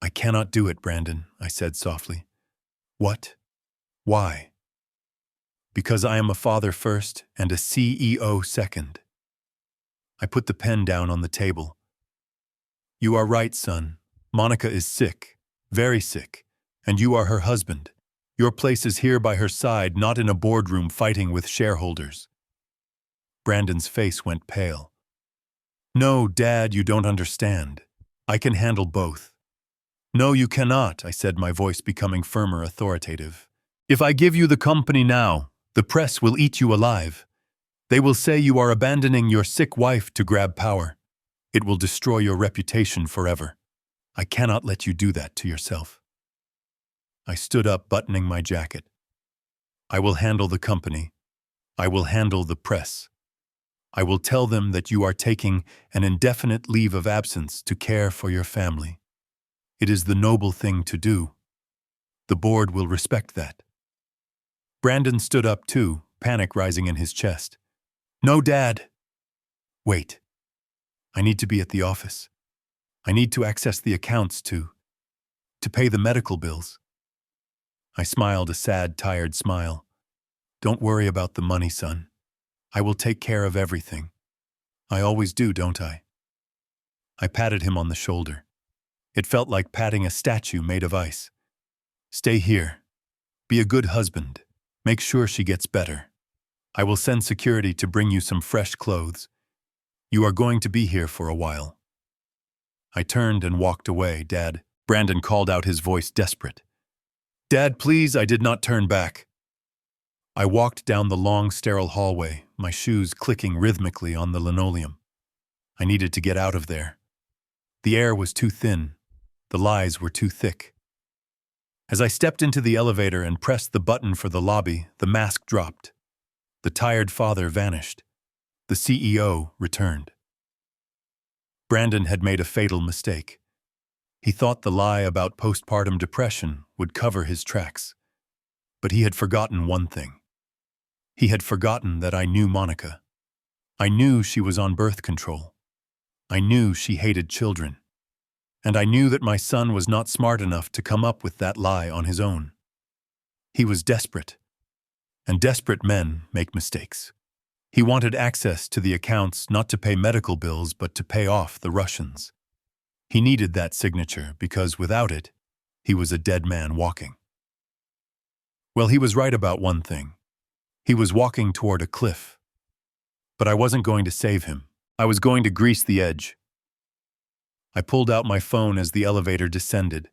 "I cannot do it, Brandon," I said softly. "What? Why?" "Because I am a father first and a CEO second." I put the pen down on the table. "You are right, son. Monica is sick, very sick, and you are her husband. Your place is here by her side, not in a boardroom fighting with shareholders." Brandon's face went pale. "No, Dad, you don't understand. I can handle both." "No, you cannot," I said, my voice becoming firmer, authoritative. "If I give you the company now, the press will eat you alive. They will say you are abandoning your sick wife to grab power. It will destroy your reputation forever. I cannot let you do that to yourself." I stood up, buttoning my jacket. "I will handle the company. I will handle the press. I will tell them that you are taking an indefinite leave of absence to care for your family. It is the noble thing to do. The board will respect that." Brandon stood up too, panic rising in his chest. "No, Dad." "Wait. I need to be at the office. I need to access the accounts to pay the medical bills." I smiled a sad, tired smile. "Don't worry about the money, son. I will take care of everything. I always do, don't I?" I patted him on the shoulder. It felt like patting a statue made of ice. "Stay here. Be a good husband. Make sure she gets better. I will send security to bring you some fresh clothes. You are going to be here for a while." I turned and walked away. "Dad," Brandon called out, his voice desperate. "Dad, please." I did not turn back. I walked down the long, sterile hallway, my shoes clicking rhythmically on the linoleum. I needed to get out of there. The air was too thin. The lies were too thick. As I stepped into the elevator and pressed the button for the lobby, the mask dropped. The tired father vanished. The CEO returned. Brandon had made a fatal mistake. He thought the lie about postpartum depression would cover his tracks. But he had forgotten one thing. He had forgotten that I knew Monica. I knew she was on birth control. I knew she hated children. And I knew that my son was not smart enough to come up with that lie on his own. He was desperate. And desperate men make mistakes. He wanted access to the accounts not to pay medical bills but to pay off the Russians. He needed that signature because without it, he was a dead man walking. Well, he was right about one thing. He was walking toward a cliff. But I wasn't going to save him. I was going to grease the edge. I pulled out my phone as the elevator descended.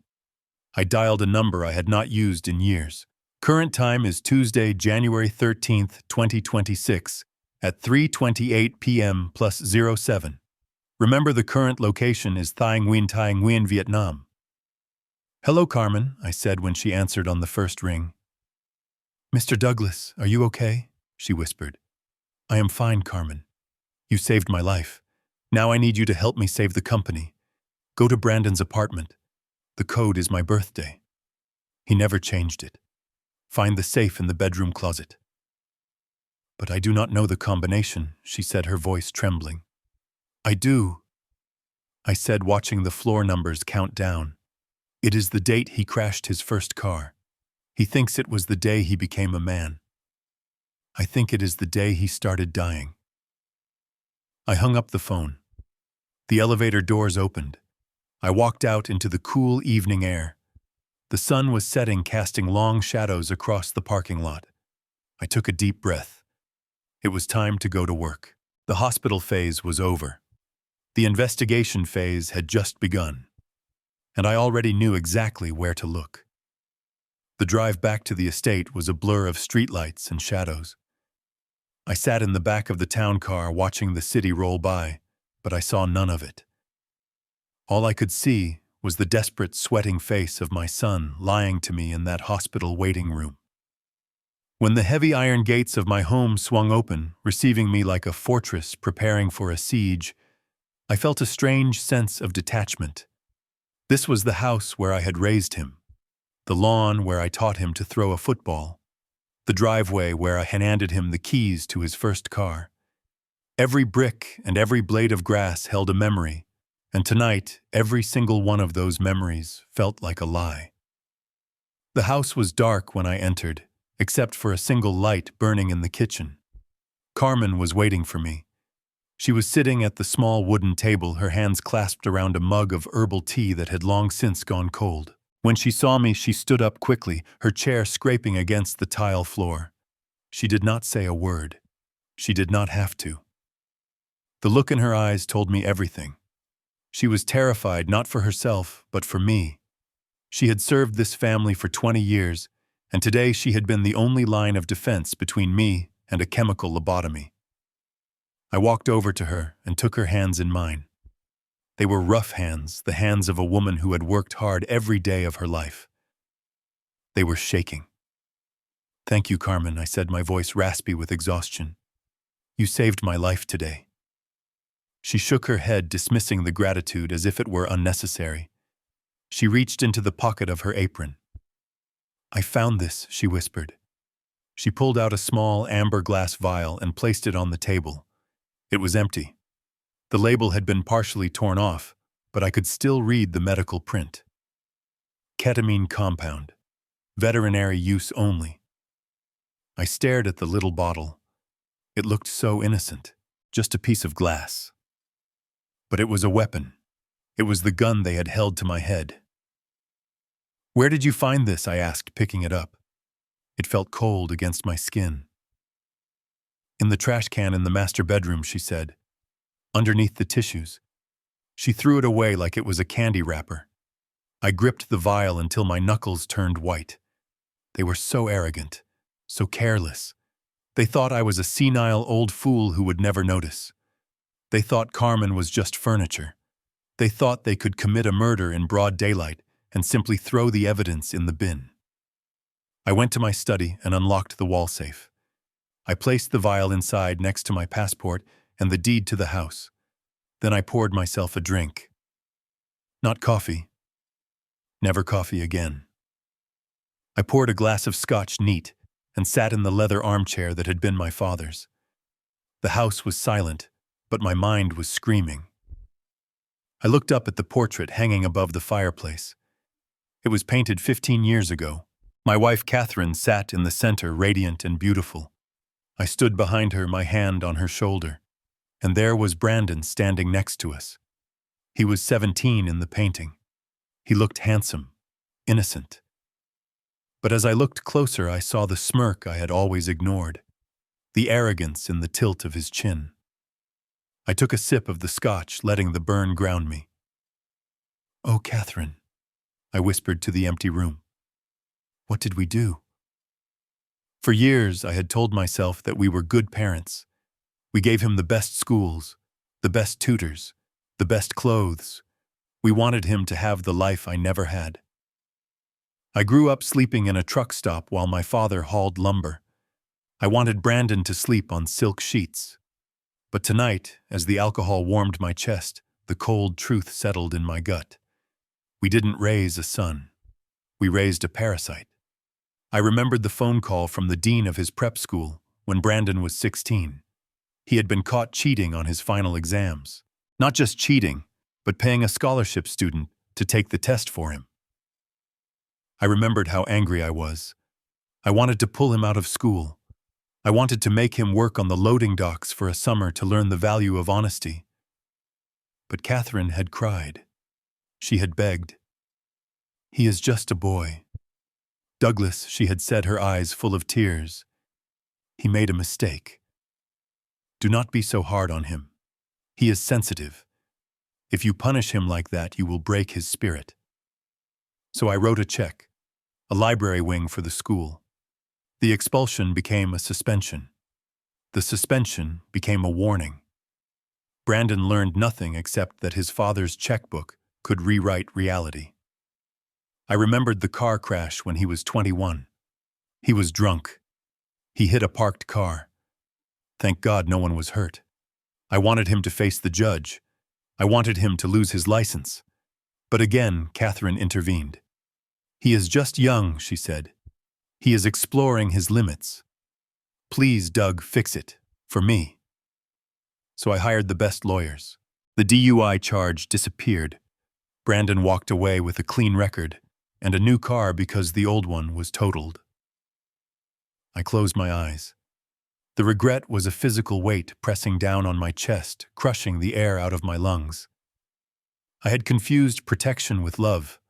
I dialed a number I had not used in years. Current time is Tuesday, January 13th, 2026, at 3:28 p.m. plus 07. Remember, the current location is Thay Nguyen, Vietnam. Hello, Carmen, I said when she answered on the first ring. Mr. Douglas, are you okay? She whispered. I am fine, Carmen. You saved my life. Now I need you to help me save the company. Go to Brandon's apartment. The code is my birthday. He never changed it. Find the safe in the bedroom closet. But I do not know the combination, she said, her voice trembling. I do, I said, watching the floor numbers count down. It is the date he crashed his first car. He thinks it was the day he became a man. I think it is the day he started dying. I hung up the phone. The elevator doors opened. I walked out into the cool evening air. The sun was setting, casting long shadows across the parking lot. I took a deep breath. It was time to go to work. The hospital phase was over. The investigation phase had just begun, and I already knew exactly where to look. The drive back to the estate was a blur of streetlights and shadows. I sat in the back of the town car watching the city roll by, but I saw none of it. All I could see was the desperate, sweating face of my son lying to me in that hospital waiting room. When the heavy iron gates of my home swung open, receiving me like a fortress preparing for a siege, I felt a strange sense of detachment. This was the house where I had raised him, the lawn where I taught him to throw a football, the driveway where I had handed him the keys to his first car. Every brick and every blade of grass held a memory, and tonight every single one of those memories felt like a lie. The house was dark when I entered, except for a single light burning in the kitchen. Carmen was waiting for me. She was sitting at the small wooden table, her hands clasped around a mug of herbal tea that had long since gone cold. When she saw me, she stood up quickly, her chair scraping against the tile floor. She did not say a word. She did not have to. The look in her eyes told me everything. She was terrified, not for herself, but for me. She had served this family for 20 years, and today she had been the only line of defense between me and a chemical lobotomy. I walked over to her and took her hands in mine. They were rough hands, the hands of a woman who had worked hard every day of her life. They were shaking. Thank you, Carmen, I said, my voice raspy with exhaustion. You saved my life today. She shook her head, dismissing the gratitude as if it were unnecessary. She reached into the pocket of her apron. I found this, she whispered. She pulled out a small amber glass vial and placed it on the table. It was empty. The label had been partially torn off, but I could still read the medical print. Ketamine compound. Veterinary use only. I stared at the little bottle. It looked so innocent, just a piece of glass. But it was a weapon. It was the gun they had held to my head. Where did you find this? I asked, picking it up. It felt cold against my skin. In the trash can in the master bedroom, she said. Underneath the tissues. She threw it away like it was a candy wrapper. I gripped the vial until my knuckles turned white. They were so arrogant, so careless. They thought I was a senile old fool who would never notice. They thought Carmen was just furniture. They thought they could commit a murder in broad daylight and simply throw the evidence in the bin. I went to my study and unlocked the wall safe. I placed the vial inside next to my passport and the deed to the house. Then I poured myself a drink. Not coffee. Never coffee again. I poured a glass of scotch neat and sat in the leather armchair that had been my father's. The house was silent, but my mind was screaming. I looked up at the portrait hanging above the fireplace. It was painted 15 years ago. My wife Catherine sat in the center, radiant and beautiful. I stood behind her, my hand on her shoulder, and there was Brandon standing next to us. He was 17 in the painting. He looked handsome, innocent. But as I looked closer, I saw the smirk I had always ignored, the arrogance in the tilt of his chin. I took a sip of the scotch, letting the burn ground me. Oh, Catherine, I whispered to the empty room. What did we do? For years, I had told myself that we were good parents. We gave him the best schools, the best tutors, the best clothes. We wanted him to have the life I never had. I grew up sleeping in a truck stop while my father hauled lumber. I wanted Brandon to sleep on silk sheets. But tonight, as the alcohol warmed my chest, the cold truth settled in my gut. We didn't raise a son. We raised a parasite. I remembered the phone call from the dean of his prep school when Brandon was 16. He had been caught cheating on his final exams. Not just cheating, but paying a scholarship student to take the test for him. I remembered how angry I was. I wanted to pull him out of school. I wanted to make him work on the loading docks for a summer to learn the value of honesty. But Catherine had cried. She had begged. He is just a boy. Douglas, she had said, her eyes full of tears. He made a mistake. Do not be so hard on him. He is sensitive. If you punish him like that, you will break his spirit. So I wrote a check, a library wing for the school. The expulsion became a suspension. The suspension became a warning. Brandon learned nothing except that his father's checkbook could rewrite reality. I remembered the car crash when he was 21. He was drunk. He hit a parked car. Thank God no one was hurt. I wanted him to face the judge. I wanted him to lose his license. But again, Catherine intervened. He is just young, she said. He is exploring his limits. Please, Doug, fix it. For me. So I hired the best lawyers. The DUI charge disappeared. Brandon walked away with a clean record and a new car because the old one was totaled. I closed my eyes. The regret was a physical weight pressing down on my chest, crushing the air out of my lungs. I had confused protection with love.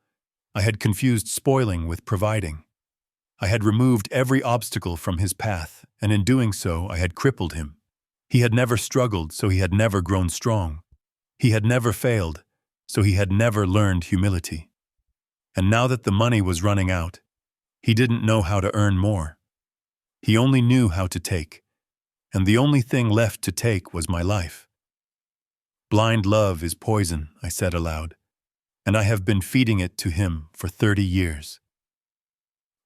I had confused spoiling with providing. I had removed every obstacle from his path, and in doing so, I had crippled him. He had never struggled, so he had never grown strong. He had never failed, so he had never learned humility. And now that the money was running out, he didn't know how to earn more. He only knew how to take, and the only thing left to take was my life. Blind love is poison, I said aloud, and I have been feeding it to him for 30 years.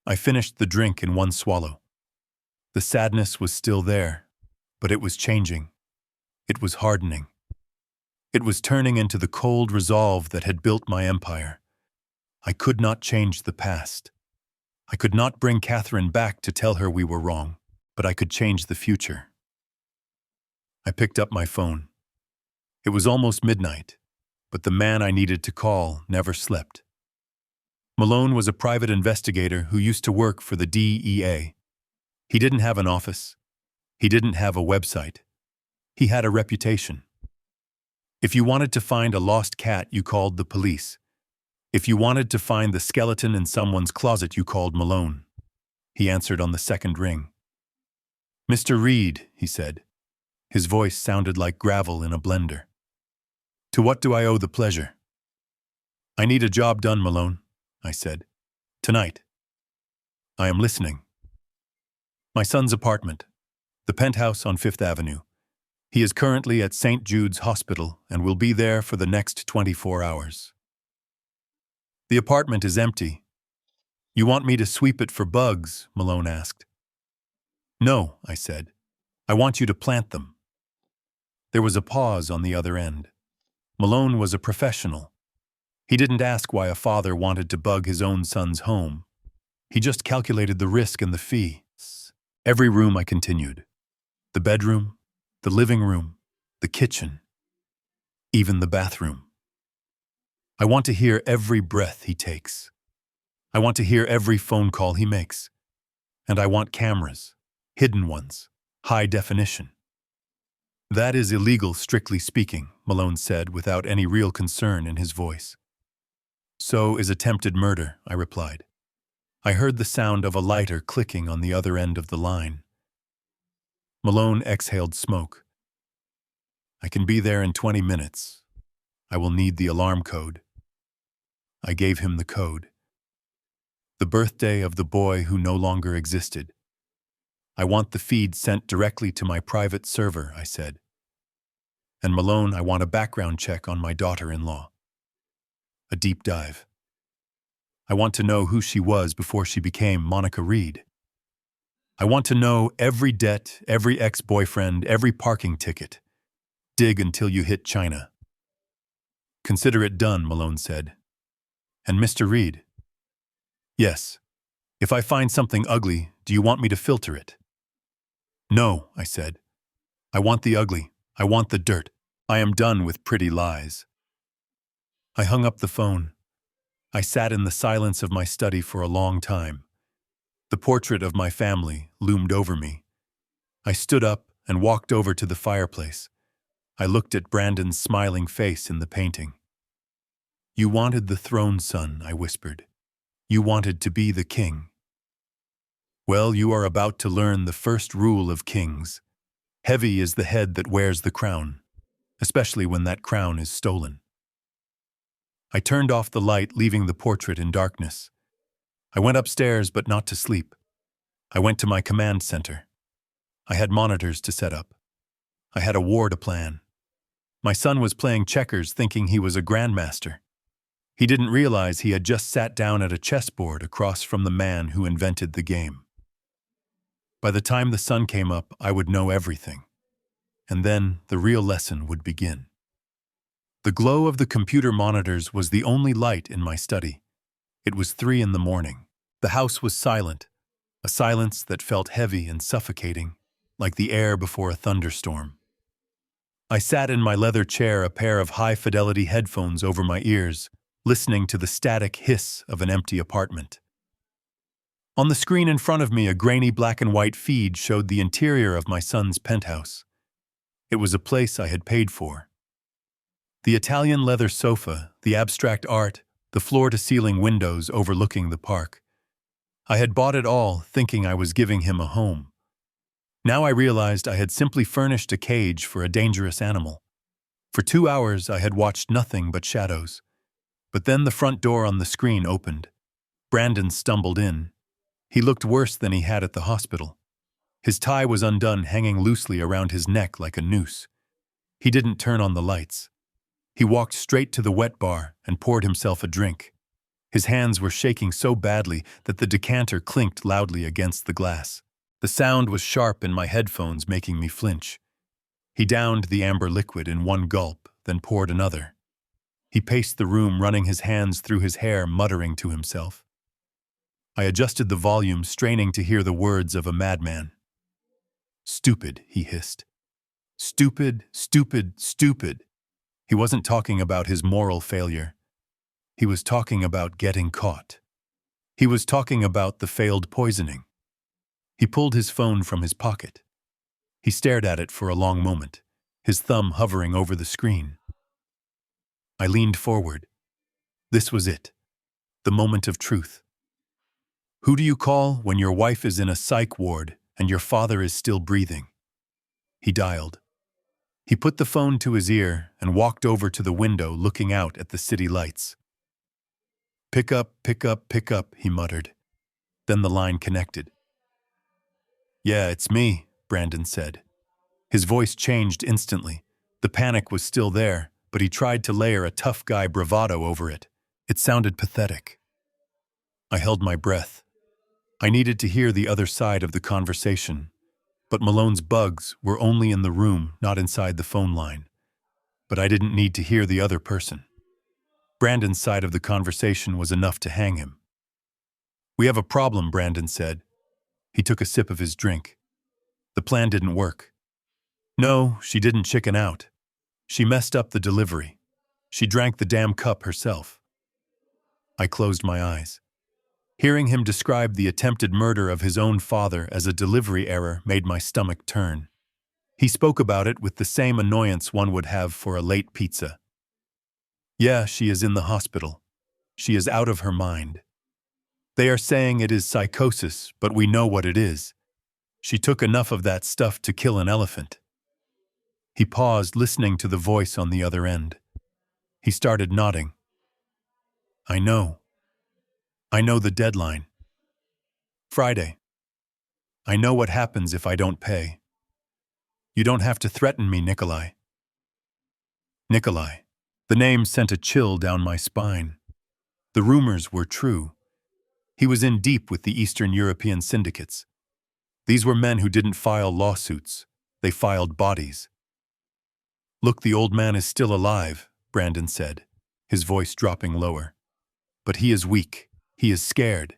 I finished the drink in one swallow. The sadness was still there, but it was changing. It was hardening. It was turning into the cold resolve that had built my empire. I could not change the past. I could not bring Catherine back to tell her we were wrong, but I could change the future. I picked up my phone. It was almost midnight, but the man I needed to call never slept. Malone was a private investigator who used to work for the DEA. He didn't have an office. He didn't have a website. He had a reputation. If you wanted to find a lost cat, you called the police. If you wanted to find the skeleton in someone's closet, you called Malone. He answered on the second ring. Mr. Reed, he said. His voice sounded like gravel in a blender. To what do I owe the pleasure? I need a job done, Malone, I said. Tonight. I am listening. My son's apartment, the penthouse on Fifth Avenue. He is currently at St. Jude's Hospital and will be there for the next 24 hours. The apartment is empty. You want me to sweep it for bugs? Malone asked. No, I said. I want you to plant them. There was a pause on the other end. Malone was a professional. He didn't ask why a father wanted to bug his own son's home. He just calculated the risk and the fee. Every room, I continued. The bedroom, the living room, the kitchen, even the bathroom. I want to hear every breath he takes. I want to hear every phone call he makes. And I want cameras, hidden ones, high definition. That is illegal, strictly speaking, Malone said without any real concern in his voice. So is attempted murder, I replied. I heard the sound of a lighter clicking on the other end of the line. Malone exhaled smoke. I can be there in 20 minutes. I will need the alarm code. I gave him the code. The birthday of the boy who no longer existed. I want the feed sent directly to my private server, I said. And Malone, I want a background check on my daughter-in-law. A deep dive. I want to know who she was before she became Monica Reed. I want to know every debt, every ex-boyfriend, every parking ticket. Dig until you hit China. Consider it done, Malone said. And Mr. Reed? Yes. If I find something ugly, do you want me to filter it? No, I said. I want the ugly. I want the dirt. I am done with pretty lies. I hung up the phone. I sat in the silence of my study for a long time. The portrait of my family loomed over me. I stood up and walked over to the fireplace. I looked at Brandon's smiling face in the painting. You wanted the throne, son, I whispered. You wanted to be the king. Well, you are about to learn the first rule of kings. Heavy is the head that wears the crown, especially when that crown is stolen. I turned off the light, leaving the portrait in darkness. I went upstairs, but not to sleep. I went to my command center. I had monitors to set up. I had a war to plan. My son was playing checkers, thinking he was a grandmaster. He didn't realize he had just sat down at a chessboard across from the man who invented the game. By the time the sun came up, I would know everything. And then the real lesson would begin. The glow of the computer monitors was the only light in my study. It was 3 in the morning. The house was silent, a silence that felt heavy and suffocating, like the air before a thunderstorm. I sat in my leather chair, a pair of high-fidelity headphones over my ears, listening to the static hiss of an empty apartment. On the screen in front of me, a grainy black and white feed showed the interior of my son's penthouse. It was a place I had paid for. The Italian leather sofa, the abstract art, the floor-to-ceiling windows overlooking the park. I had bought it all, thinking I was giving him a home. Now I realized I had simply furnished a cage for a dangerous animal. For 2 hours I had watched nothing but shadows. But then the front door on the screen opened. Brandon stumbled in. He looked worse than he had at the hospital. His tie was undone, hanging loosely around his neck like a noose. He didn't turn on the lights. He walked straight to the wet bar and poured himself a drink. His hands were shaking so badly that the decanter clinked loudly against the glass. The sound was sharp in my headphones, making me flinch. He downed the amber liquid in one gulp, then poured another. He paced the room, running his hands through his hair, muttering to himself. I adjusted the volume, straining to hear the words of a madman. Stupid, he hissed. Stupid, stupid, stupid. He wasn't talking about his moral failure. He was talking about getting caught. He was talking about the failed poisoning. He pulled his phone from his pocket. He stared at it for a long moment, his thumb hovering over the screen. I leaned forward. This was it, the moment of truth. Who do you call when your wife is in a psych ward and your father is still breathing? He dialed. He put the phone to his ear and walked over to the window, looking out at the city lights. Pick up, pick up, pick up, he muttered. Then the line connected. Yeah, it's me, Brandon said. His voice changed instantly. The panic was still there, but he tried to layer a tough guy bravado over it. It sounded pathetic. I held my breath. I needed to hear the other side of the conversation. But Malone's bugs were only in the room, not inside the phone line. But I didn't need to hear the other person. Brandon's side of the conversation was enough to hang him. We have a problem, Brandon said. He took a sip of his drink. The plan didn't work. No, she didn't chicken out. She messed up the delivery. She drank the damn cup herself. I closed my eyes. Hearing him describe the attempted murder of his own father as a delivery error made my stomach turn. He spoke about it with the same annoyance one would have for a late pizza. Yeah, she is in the hospital. She is out of her mind. They are saying it is psychosis, but we know what it is. She took enough of that stuff to kill an elephant. He paused, listening to the voice on the other end. He started nodding. I know the deadline. Friday. I know what happens if I don't pay. You don't have to threaten me, Nikolai. Nikolai. The name sent a chill down my spine. The rumors were true. He was in deep with the Eastern European syndicates. These were men who didn't file lawsuits. They filed bodies. Look, the old man is still alive, Brandon said, his voice dropping lower. But he is weak. He is scared.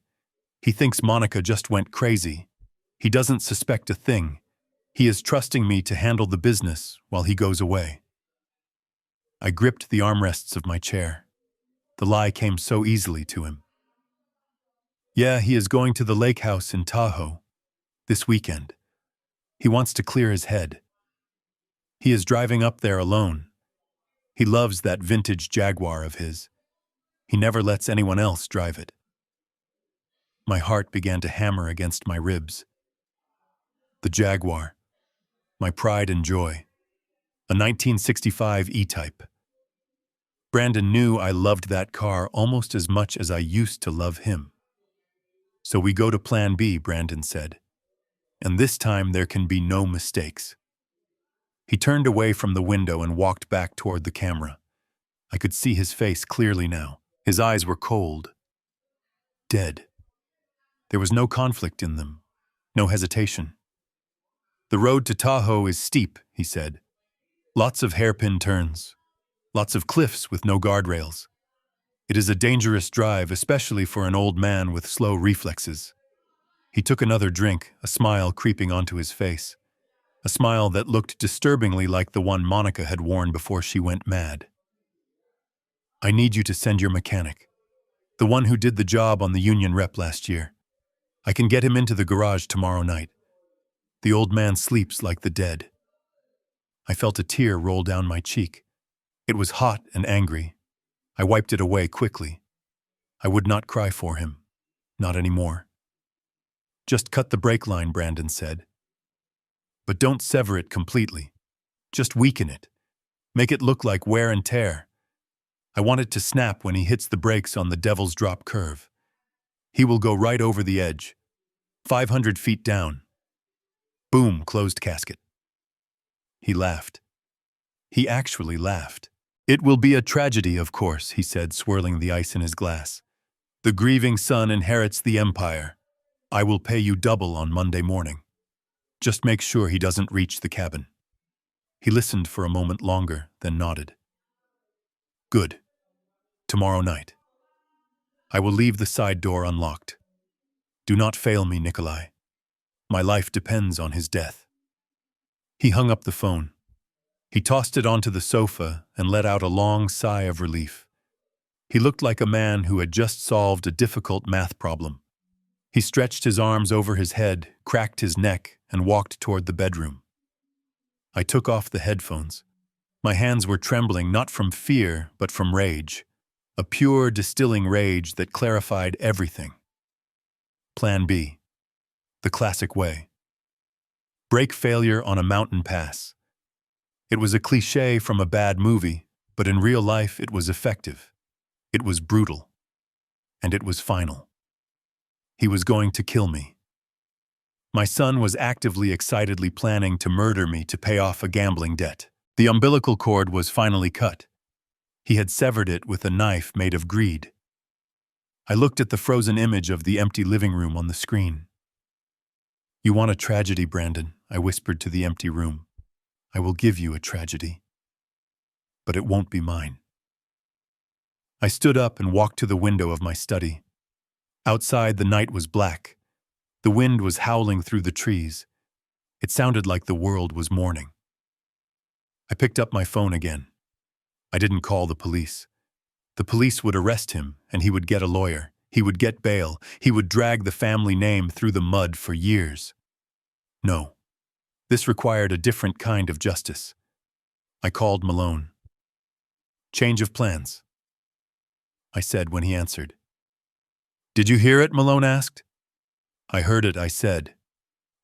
He thinks Monica just went crazy. He doesn't suspect a thing. He is trusting me to handle the business while he goes away. I gripped the armrests of my chair. The lie came so easily to him. Yeah, he is going to the lake house in Tahoe this weekend. He wants to clear his head. He is driving up there alone. He loves that vintage Jaguar of his. He never lets anyone else drive it. My heart began to hammer against my ribs. The Jaguar, my pride and joy, a 1965 E-Type. Brandon knew I loved that car almost as much as I used to love him. So we go to Plan B, Brandon said. And this time there can be no mistakes. He turned away from the window and walked back toward the camera. I could see his face clearly now. His eyes were cold. Dead. There was no conflict in them. No hesitation. The road to Tahoe is steep, he said. Lots of hairpin turns. Lots of cliffs with no guardrails. It is a dangerous drive, especially for an old man with slow reflexes. He took another drink, a smile creeping onto his face. A smile that looked disturbingly like the one Monica had worn before she went mad. I need you to send your mechanic. The one who did the job on the union rep last year. I can get him into the garage tomorrow night. The old man sleeps like the dead. I felt a tear roll down my cheek. It was hot and angry. I wiped it away quickly. I would not cry for him. Not anymore. Just cut the brake line, Brandon said. But don't sever it completely. Just weaken it. Make it look like wear and tear. I want it to snap when he hits the brakes on the Devil's Drop curve. He will go right over the edge. 500 feet down. Boom, closed casket. He laughed. He actually laughed. It will be a tragedy, of course, he said, swirling the ice in his glass. The grieving son inherits the empire. I will pay you double on Monday morning. Just make sure he doesn't reach the cabin. He listened for a moment longer, then nodded. Good. Tomorrow night. I will leave the side door unlocked. Do not fail me, Nikolai. My life depends on his death. He hung up the phone. He tossed it onto the sofa and let out a long sigh of relief. He looked like a man who had just solved a difficult math problem. He stretched his arms over his head, cracked his neck, and walked toward the bedroom. I took off the headphones. My hands were trembling not from fear, but from rage. A pure, distilling rage that clarified everything. Plan B. The classic way. Brake failure on a mountain pass. It was a cliché from a bad movie, but in real life it was effective. It was brutal. And it was final. He was going to kill me. My son was actively, excitedly planning to murder me to pay off a gambling debt. The umbilical cord was finally cut. He had severed it with a knife made of greed. I looked at the frozen image of the empty living room on the screen. You want a tragedy, Brandon, I whispered to the empty room. I will give you a tragedy. But it won't be mine. I stood up and walked to the window of my study. Outside, the night was black. The wind was howling through the trees. It sounded like the world was mourning. I picked up my phone again. I didn't call the police. The police would arrest him, and he would get a lawyer. He would get bail. He would drag the family name through the mud for years. No. This required a different kind of justice. I called Malone. Change of plans, I said when he answered. Did you hear it? Malone asked. I heard it, I said.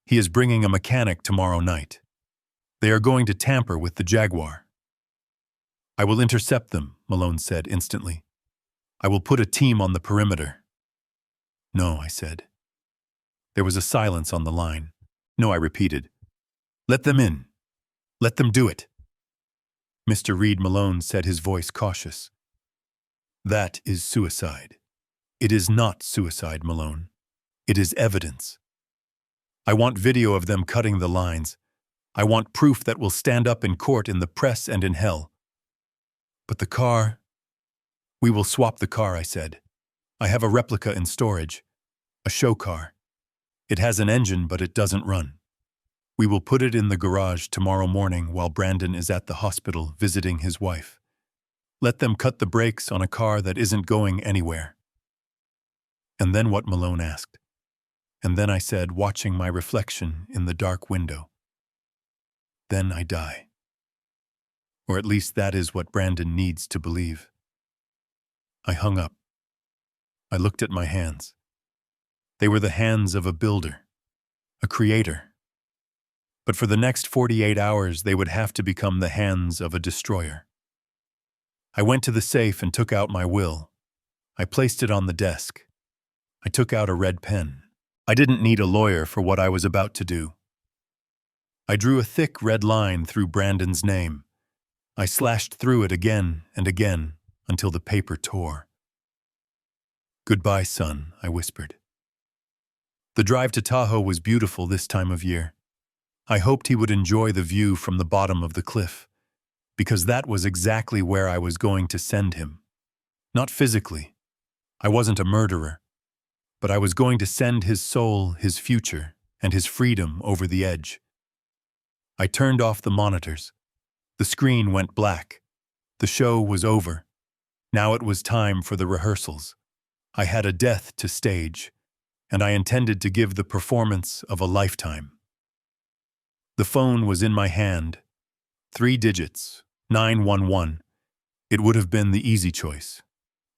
He is bringing a mechanic tomorrow night. They are going to tamper with the Jaguar. I will intercept them, Malone said instantly. I will put a team on the perimeter. No, I said. There was a silence on the line. "No," I repeated. "Let them in. Let them do it." Mr. Reed Malone said, his voice cautious. "That is suicide." "It is not suicide, Malone. It is evidence. I want video of them cutting the lines. I want proof that will stand up in court, in the press, and in hell." "But the car—" "We will swap the car," I said. "I have a replica in storage. A show car. It has an engine, but it doesn't run. We will put it in the garage tomorrow morning while Brandon is at the hospital visiting his wife. Let them cut the brakes on a car that isn't going anywhere." "And then what?" Malone asked. And then I said, watching my reflection in the dark window, "Then I die. Or at least that is what Brandon needs to believe." I hung up. I looked at my hands. They were the hands of a builder, a creator. But for the next 48 hours, they would have to become the hands of a destroyer. I went to the safe and took out my will. I placed it on the desk. I took out a red pen. I didn't need a lawyer for what I was about to do. I drew a thick red line through Brandon's name. I slashed through it again and again until the paper tore. "Goodbye, son," I whispered. The drive to Tahoe was beautiful this time of year. I hoped he would enjoy the view from the bottom of the cliff, because that was exactly where I was going to send him. Not physically. I wasn't a murderer. But I was going to send his soul, his future, and his freedom over the edge. I turned off the monitors. The screen went black. The show was over. Now it was time for the rehearsals. I had a death to stage, and I intended to give the performance of a lifetime. The phone was in my hand. 3 digits, 911. It would have been the easy choice.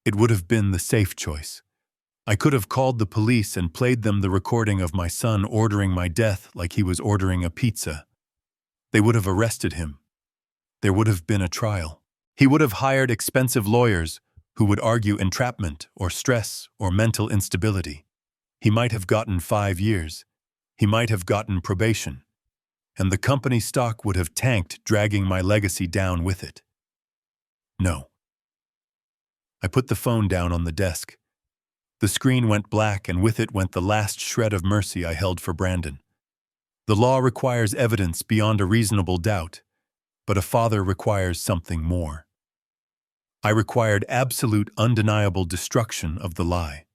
It would have been the safe choice. I could have called the police and played them the recording of my son ordering my death like he was ordering a pizza. They would have arrested him. There would have been a trial. He would have hired expensive lawyers who would argue entrapment or stress or mental instability. He might have gotten 5 years. He might have gotten probation. And the company stock would have tanked, dragging my legacy down with it. No. I put the phone down on the desk. The screen went black, and with it went the last shred of mercy I held for Brandon. The law requires evidence beyond a reasonable doubt, but a father requires something more. I required absolute, undeniable destruction of the lie.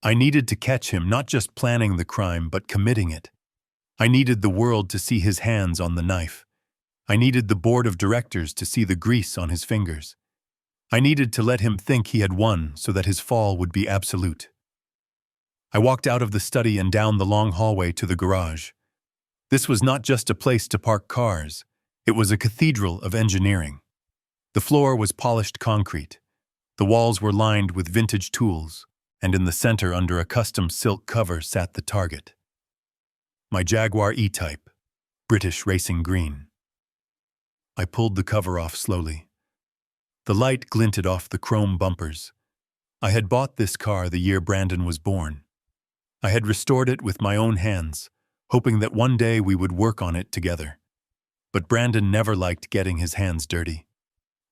I needed to catch him, not just planning the crime, but committing it. I needed the world to see his hands on the knife. I needed the board of directors to see the grease on his fingers. I needed to let him think he had won so that his fall would be absolute. I walked out of the study and down the long hallway to the garage. This was not just a place to park cars. It was a cathedral of engineering. The floor was polished concrete. The walls were lined with vintage tools, and in the center, under a custom silk cover, sat the target. My Jaguar E-Type, British racing green. I pulled the cover off slowly. The light glinted off the chrome bumpers. I had bought this car the year Brandon was born. I had restored it with my own hands, hoping that one day we would work on it together. But Brandon never liked getting his hands dirty.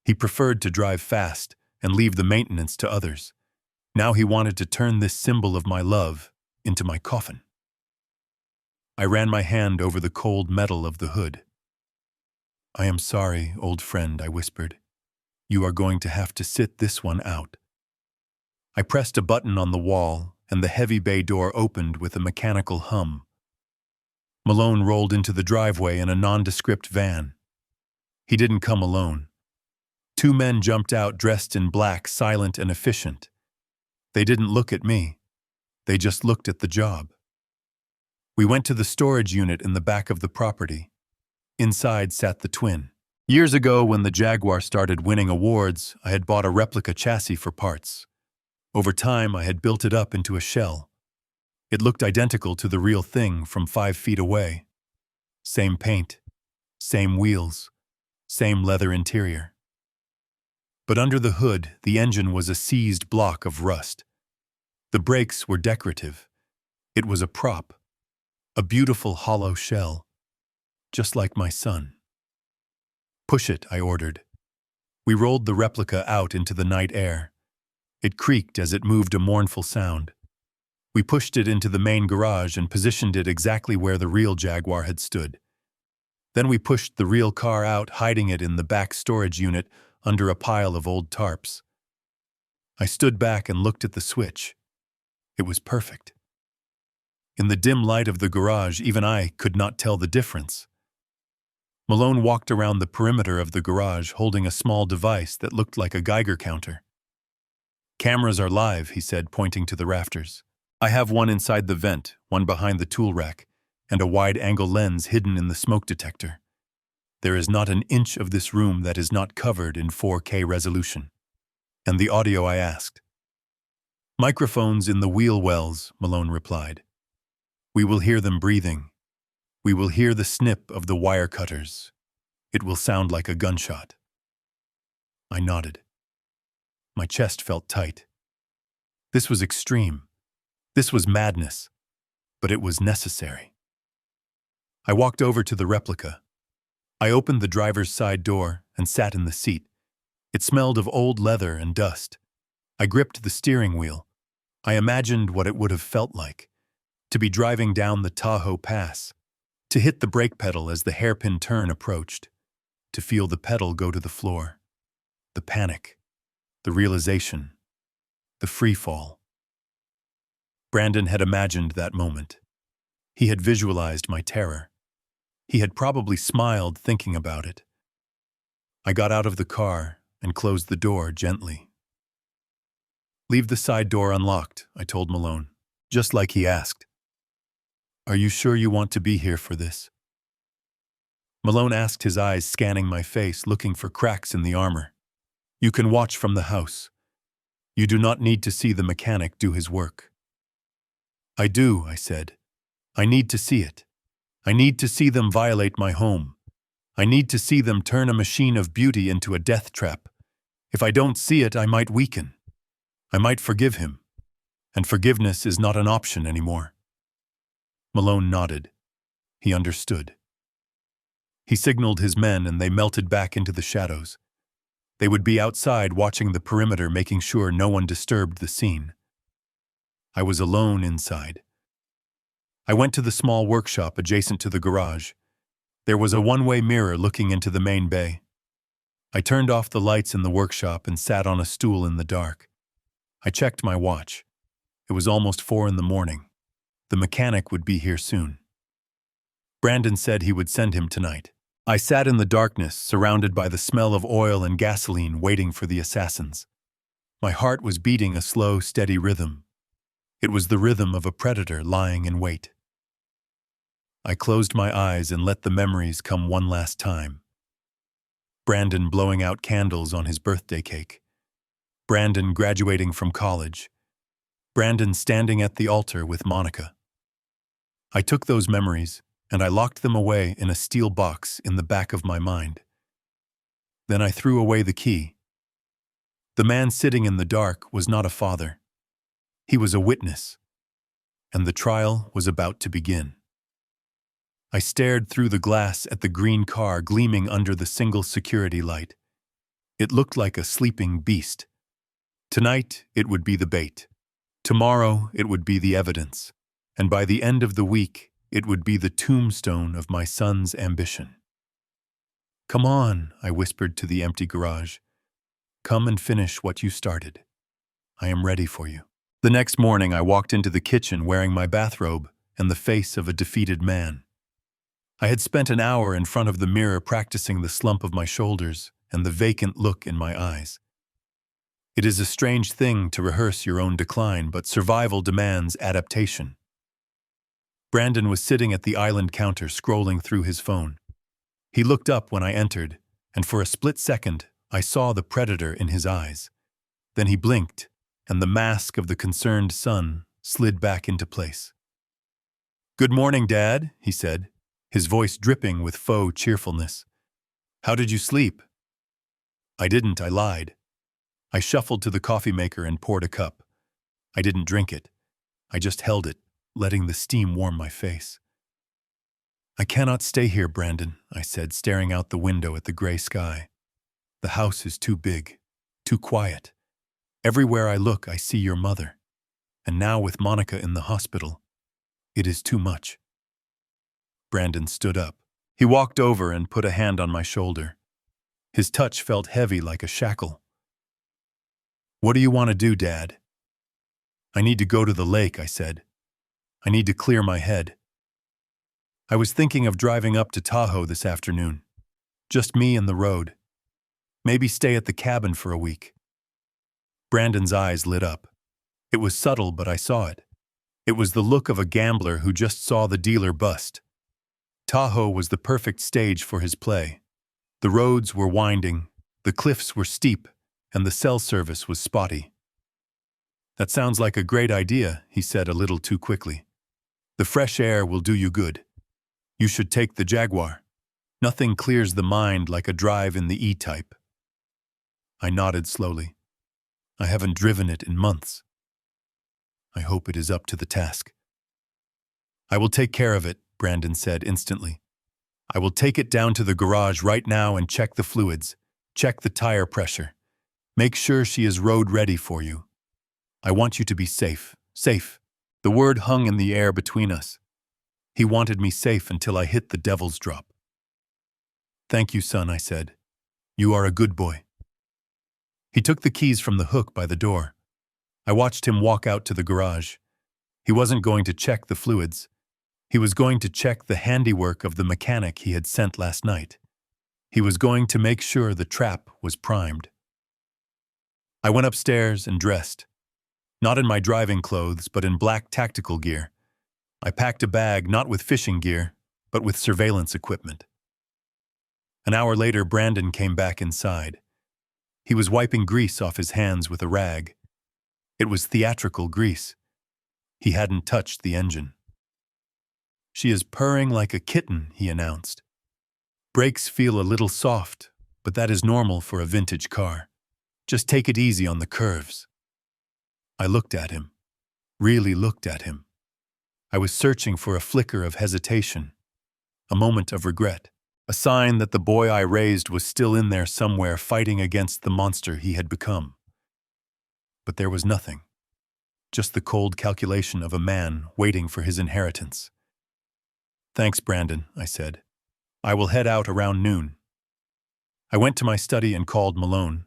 He preferred to drive fast and leave the maintenance to others. Now he wanted to turn this symbol of my love into my coffin. I ran my hand over the cold metal of the hood. "I am sorry, old friend," I whispered. "You are going to have to sit this one out." I pressed a button on the wall, and the heavy bay door opened with a mechanical hum. Malone rolled into the driveway in a nondescript van. He didn't come alone. 2 men jumped out dressed in black, silent and efficient. They didn't look at me. They just looked at the job. We went to the storage unit in the back of the property. Inside sat the twin. Years ago, when the Jaguar started winning awards, I had bought a replica chassis for parts. Over time, I had built it up into a shell. It looked identical to the real thing from 5 feet away. Same paint, same wheels, same leather interior. But under the hood, the engine was a seized block of rust. The brakes were decorative. It was a prop, a beautiful hollow shell, just like my son. "Push it," I ordered. We rolled the replica out into the night air. It creaked as it moved, a mournful sound. We pushed it into the main garage and positioned it exactly where the real Jaguar had stood. Then we pushed the real car out, hiding it in the back storage unit under a pile of old tarps. I stood back and looked at the switch. It was perfect. In the dim light of the garage, even I could not tell the difference. Malone walked around the perimeter of the garage holding a small device that looked like a Geiger counter. "Cameras are live," he said, pointing to the rafters. "I have one inside the vent, one behind the tool rack, and a wide-angle lens hidden in the smoke detector. There is not an inch of this room that is not covered in 4K resolution." "And the audio?" I asked. "Microphones in the wheel wells," Malone replied. "We will hear them breathing. We will hear the snip of the wire cutters. It will sound like a gunshot." I nodded. My chest felt tight. This was extreme. This was madness. But it was necessary. I walked over to the replica. I opened the driver's side door and sat in the seat. It smelled of old leather and dust. I gripped the steering wheel. I imagined what it would have felt like to be driving down the Tahoe Pass, to hit the brake pedal as the hairpin turn approached, to feel the pedal go to the floor. The panic, the realization, the free fall. Brandon had imagined that moment. He had visualized my terror. He had probably smiled thinking about it. I got out of the car and closed the door gently. "Leave the side door unlocked," I told Malone, just like he asked. "Are you sure you want to be here for this?" Malone asked, his eyes scanning my face, looking for cracks in the armor. "You can watch from the house. You do not need to see the mechanic do his work." "I do," I said. "I need to see it. I need to see them violate my home. I need to see them turn a machine of beauty into a death trap. If I don't see it, I might weaken. I might forgive him. And forgiveness is not an option anymore." Malone nodded. He understood. He signaled his men and they melted back into the shadows. They would be outside watching the perimeter, making sure no one disturbed the scene. I was alone inside. I went to the small workshop adjacent to the garage. There was a one-way mirror looking into the main bay. I turned off the lights in the workshop and sat on a stool in the dark. I checked my watch. It was almost 4 a.m. The mechanic would be here soon. Brandon said he would send him tonight. I sat in the darkness, surrounded by the smell of oil and gasoline, waiting for the assassins. My heart was beating a slow, steady rhythm. It was the rhythm of a predator lying in wait. I closed my eyes and let the memories come one last time. Brandon blowing out candles on his birthday cake. Brandon graduating from college. Brandon standing at the altar with Monica. I took those memories and I locked them away in a steel box in the back of my mind. Then I threw away the key. The man sitting in the dark was not a father. He was a witness, and the trial was about to begin. I stared through the glass at the green car gleaming under the single security light. It looked like a sleeping beast. Tonight, it would be the bait. Tomorrow, it would be the evidence. And by the end of the week, it would be the tombstone of my son's ambition. "Come on," I whispered to the empty garage. "Come and finish what you started. I am ready for you." The next morning, I walked into the kitchen wearing my bathrobe and the face of a defeated man. I had spent an hour in front of the mirror practicing the slump of my shoulders and the vacant look in my eyes. It is a strange thing to rehearse your own decline, but survival demands adaptation. Brandon was sitting at the island counter scrolling through his phone. He looked up when I entered, and for a split second, I saw the predator in his eyes. Then he blinked, and the mask of the concerned son slid back into place. "Good morning, Dad," he said, his voice dripping with faux cheerfulness. "How did you sleep?" "I didn't," I lied. I shuffled to the coffee maker and poured a cup. I didn't drink it. I just held it, letting the steam warm my face. "I cannot stay here, Brandon," I said, staring out the window at the gray sky. "The house is too big, too quiet. Everywhere I look, I see your mother. And now with Monica in the hospital, it is too much." Brandon stood up. He walked over and put a hand on my shoulder. His touch felt heavy like a shackle. "What do you want to do, Dad?" "I need to go to the lake," I said. "I need to clear my head. I was thinking of driving up to Tahoe this afternoon. Just me and the road. Maybe stay at the cabin for a week." Brandon's eyes lit up. It was subtle, but I saw it. It was the look of a gambler who just saw the dealer bust. Tahoe was the perfect stage for his play. The roads were winding, the cliffs were steep, and the cell service was spotty. "That sounds like a great idea," he said a little too quickly. "The fresh air will do you good. You should take the Jaguar. Nothing clears the mind like a drive in the E-Type." I nodded slowly. "I haven't driven it in months. I hope it is up to the task." "I will take care of it," Brandon said instantly. "I will take it down to the garage right now and check the fluids, check the tire pressure. Make sure she is road ready for you. I want you to be safe, safe." The word hung in the air between us. He wanted me safe until I hit the devil's drop. "Thank you, son," I said. "You are a good boy." He took the keys from the hook by the door. I watched him walk out to the garage. He wasn't going to check the fluids. He was going to check the handiwork of the mechanic he had sent last night. He was going to make sure the trap was primed. I went upstairs and dressed. Not in my driving clothes, but in black tactical gear. I packed a bag not with fishing gear, but with surveillance equipment. An hour later, Brandon came back inside. He was wiping grease off his hands with a rag. It was theatrical grease. He hadn't touched the engine. "She is purring like a kitten," he announced. "Brakes feel a little soft, but that is normal for a vintage car. Just take it easy on the curves." I looked at him, really looked at him. I was searching for a flicker of hesitation, a moment of regret, a sign that the boy I raised was still in there somewhere fighting against the monster he had become. But there was nothing, just the cold calculation of a man waiting for his inheritance. "Thanks, Brandon," I said. "I will head out around noon." I went to my study and called Malone.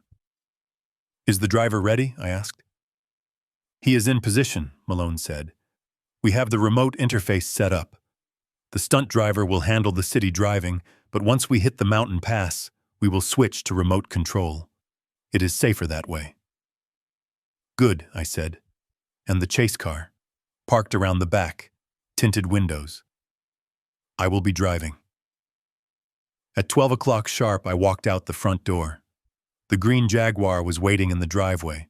"Is the driver ready?" I asked. "He is in position," Malone said. "We have the remote interface set up. The stunt driver will handle the city driving, but once we hit the mountain pass, we will switch to remote control. It is safer that way." "Good," I said. "And the chase car, parked around the back, tinted windows." "I will be driving." At 12 o'clock sharp, I walked out the front door. The green Jaguar was waiting in the driveway.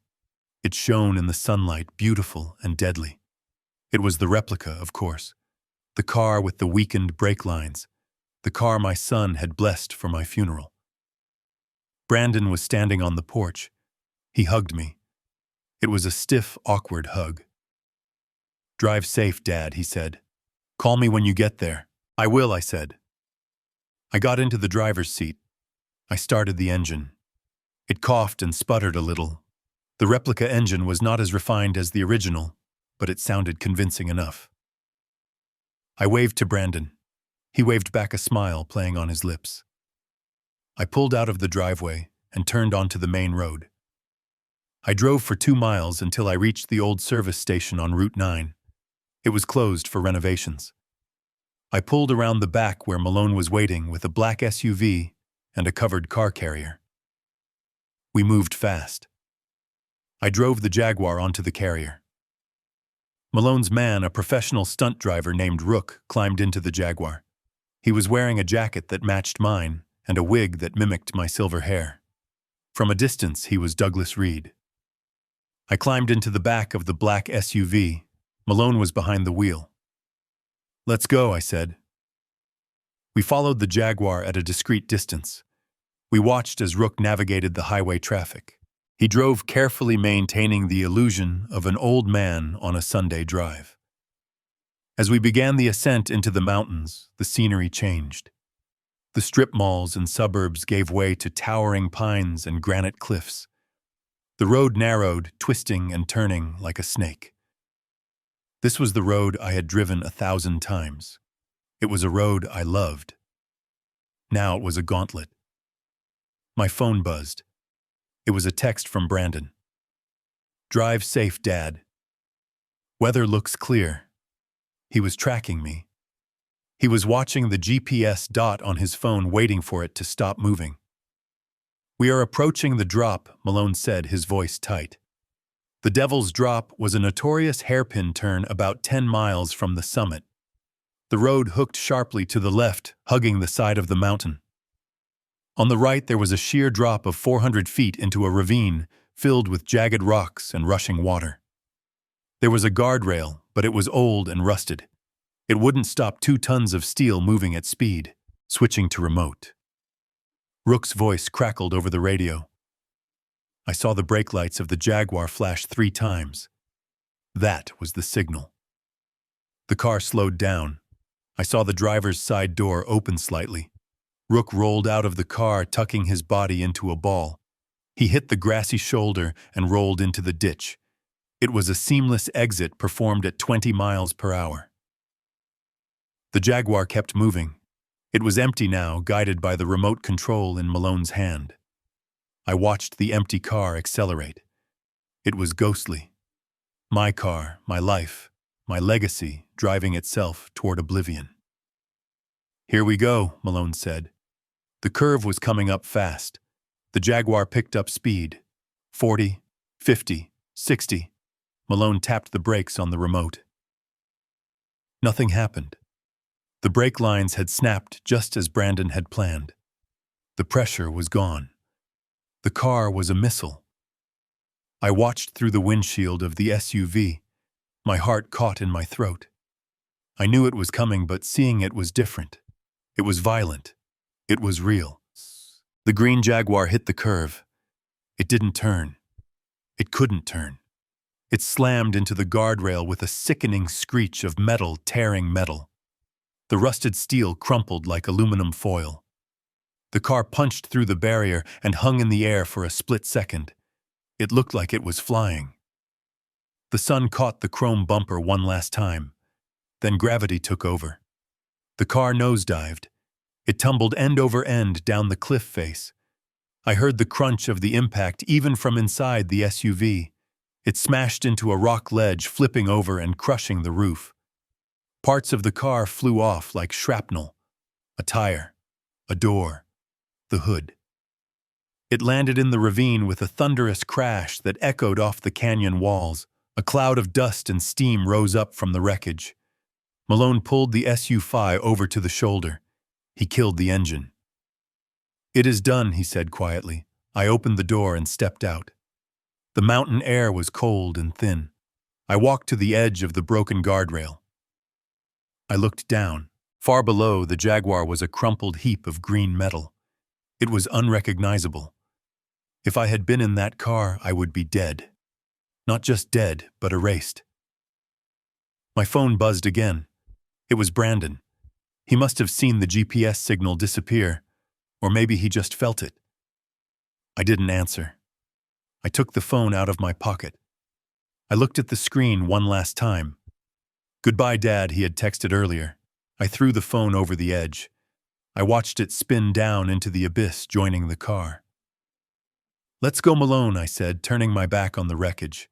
It shone in the sunlight, beautiful and deadly. It was the replica, of course. The car with the weakened brake lines. The car my son had blessed for my funeral. Brandon was standing on the porch. He hugged me. It was a stiff, awkward hug. "Drive safe, Dad," he said. "Call me when you get there." "I will," I said. I got into the driver's seat. I started the engine. It coughed and sputtered a little. The replica engine was not as refined as the original, but it sounded convincing enough. I waved to Brandon. He waved back a smile playing on his lips. I pulled out of the driveway and turned onto the main road. I drove for 2 miles until I reached the old service station on Route 9. It was closed for renovations. I pulled around the back where Malone was waiting with a black SUV and a covered car carrier. We moved fast. I drove the Jaguar onto the carrier. Malone's man, a professional stunt driver named Rook, climbed into the Jaguar. He was wearing a jacket that matched mine and a wig that mimicked my silver hair. From a distance, he was Douglas Reed. I climbed into the back of the black SUV. Malone was behind the wheel. "Let's go," I said. We followed the Jaguar at a discreet distance. We watched as Rook navigated the highway traffic. He drove carefully, maintaining the illusion of an old man on a Sunday drive. As we began the ascent into the mountains, the scenery changed. The strip malls and suburbs gave way to towering pines and granite cliffs. The road narrowed, twisting and turning like a snake. This was the road I had driven 1,000 times. It was a road I loved. Now it was a gauntlet. My phone buzzed. It was a text from Brandon. "Drive safe, Dad. Weather looks clear." He was tracking me. He was watching the GPS dot on his phone, waiting for it to stop moving. "We are approaching the drop," Malone said, his voice tight. The Devil's Drop was a notorious hairpin turn about 10 miles from the summit. The road hooked sharply to the left, hugging the side of the mountain. On the right, there was a sheer drop of 400 feet into a ravine filled with jagged rocks and rushing water. There was a guardrail, but it was old and rusted. It wouldn't stop 2 tons of steel moving at speed. Switching to remote. Rook's voice crackled over the radio. I saw the brake lights of the Jaguar flash 3 times. That was the signal. The car slowed down. I saw the driver's side door open slightly. Rook rolled out of the car, tucking his body into a ball. He hit the grassy shoulder and rolled into the ditch. It was a seamless exit performed at 20 miles per hour. The Jaguar kept moving. It was empty now, guided by the remote control in Malone's hand. I watched the empty car accelerate. It was ghostly. My car, my life, my legacy, driving itself toward oblivion. "Here we go," Malone said. The curve was coming up fast. The Jaguar picked up speed. 40, 50, 60. Malone tapped the brakes on the remote. Nothing happened. The brake lines had snapped just as Brandon had planned. The pressure was gone. The car was a missile. I watched through the windshield of the SUV. My heart caught in my throat. I knew it was coming, but seeing it was different. It was violent. It was real. The green Jaguar hit the curve. It didn't turn. It couldn't turn. It slammed into the guardrail with a sickening screech of metal tearing metal. The rusted steel crumpled like aluminum foil. The car punched through the barrier and hung in the air for a split second. It looked like it was flying. The sun caught the chrome bumper one last time. Then gravity took over. The car nosedived. It tumbled end over end down the cliff face. I heard the crunch of the impact even from inside the SUV. It smashed into a rock ledge, flipping over and crushing the roof. Parts of the car flew off like shrapnel. A tire, a door, the hood. It landed in the ravine with a thunderous crash that echoed off the canyon walls. A cloud of dust and steam rose up from the wreckage. Malone pulled the SUV over to the shoulder. He killed the engine. "It is done," he said quietly. I opened the door and stepped out. The mountain air was cold and thin. I walked to the edge of the broken guardrail. I looked down. Far below, the Jaguar was a crumpled heap of green metal. It was unrecognizable. If I had been in that car, I would be dead. Not just dead, but erased. My phone buzzed again. It was Brandon. He must have seen the GPS signal disappear, or maybe he just felt it. I didn't answer. I took the phone out of my pocket. I looked at the screen one last time. "Goodbye, Dad," he had texted earlier. I threw the phone over the edge. I watched it spin down into the abyss, joining the car. "Let's go, Malone," I said, turning my back on the wreckage.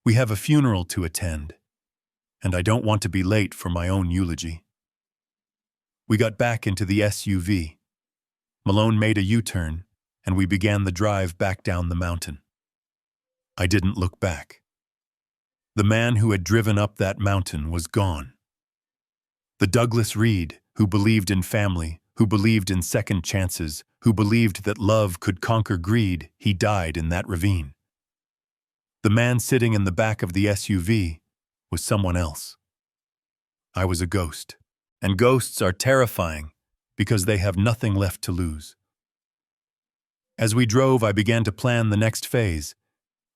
"We have a funeral to attend, and I don't want to be late for my own eulogy." We got back into the SUV. Malone made a U-turn, and we began the drive back down the mountain. I didn't look back. The man who had driven up that mountain was gone. The Douglas Reed, who believed in family, who believed in second chances, who believed that love could conquer greed, he died in that ravine. The man sitting in the back of the SUV was someone else. I was a ghost. And ghosts are terrifying because they have nothing left to lose. As we drove, I began to plan the next phase.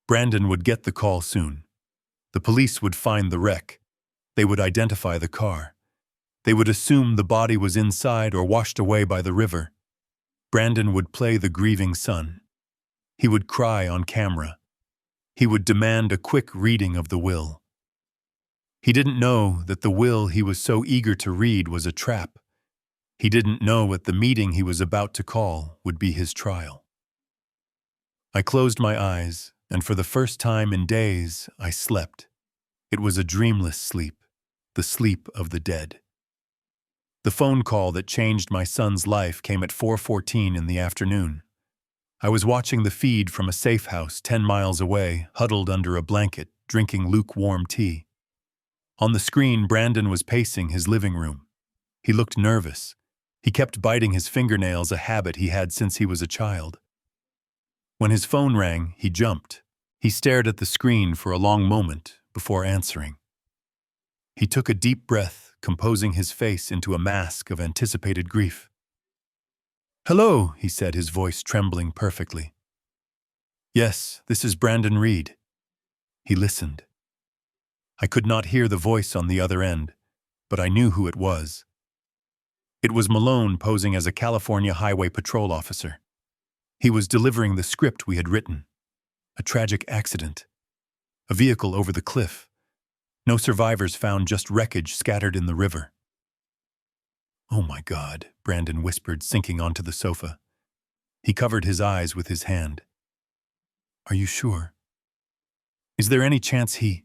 Brandon would get the call soon. The police would find the wreck. They would identify the car. They would assume the body was inside or washed away by the river. Brandon would play the grieving son. He would cry on camera. He would demand a quick reading of the will. He didn't know that the will he was so eager to read was a trap. He didn't know that the meeting he was about to call would be his trial. I closed my eyes, and for the first time in days, I slept. It was a dreamless sleep, the sleep of the dead. The phone call that changed my son's life came at 4:14 in the afternoon. I was watching the feed from a safe house 10 miles away, huddled under a blanket, drinking lukewarm tea. On the screen, Brandon was pacing his living room. He looked nervous. He kept biting his fingernails, a habit he had since he was a child. When his phone rang, he jumped. He stared at the screen for a long moment before answering. He took a deep breath, composing his face into a mask of anticipated grief. "Hello," he said, his voice trembling perfectly. "Yes, this is Brandon Reed." He listened. I could not hear the voice on the other end, but I knew who it was. It was Malone posing as a California Highway Patrol officer. He was delivering the script we had written. A tragic accident. A vehicle over the cliff. No survivors found, just wreckage scattered in the river. "Oh my God," Brandon whispered, sinking onto the sofa. He covered his eyes with his hand. "Are you sure? Is there any chance he—"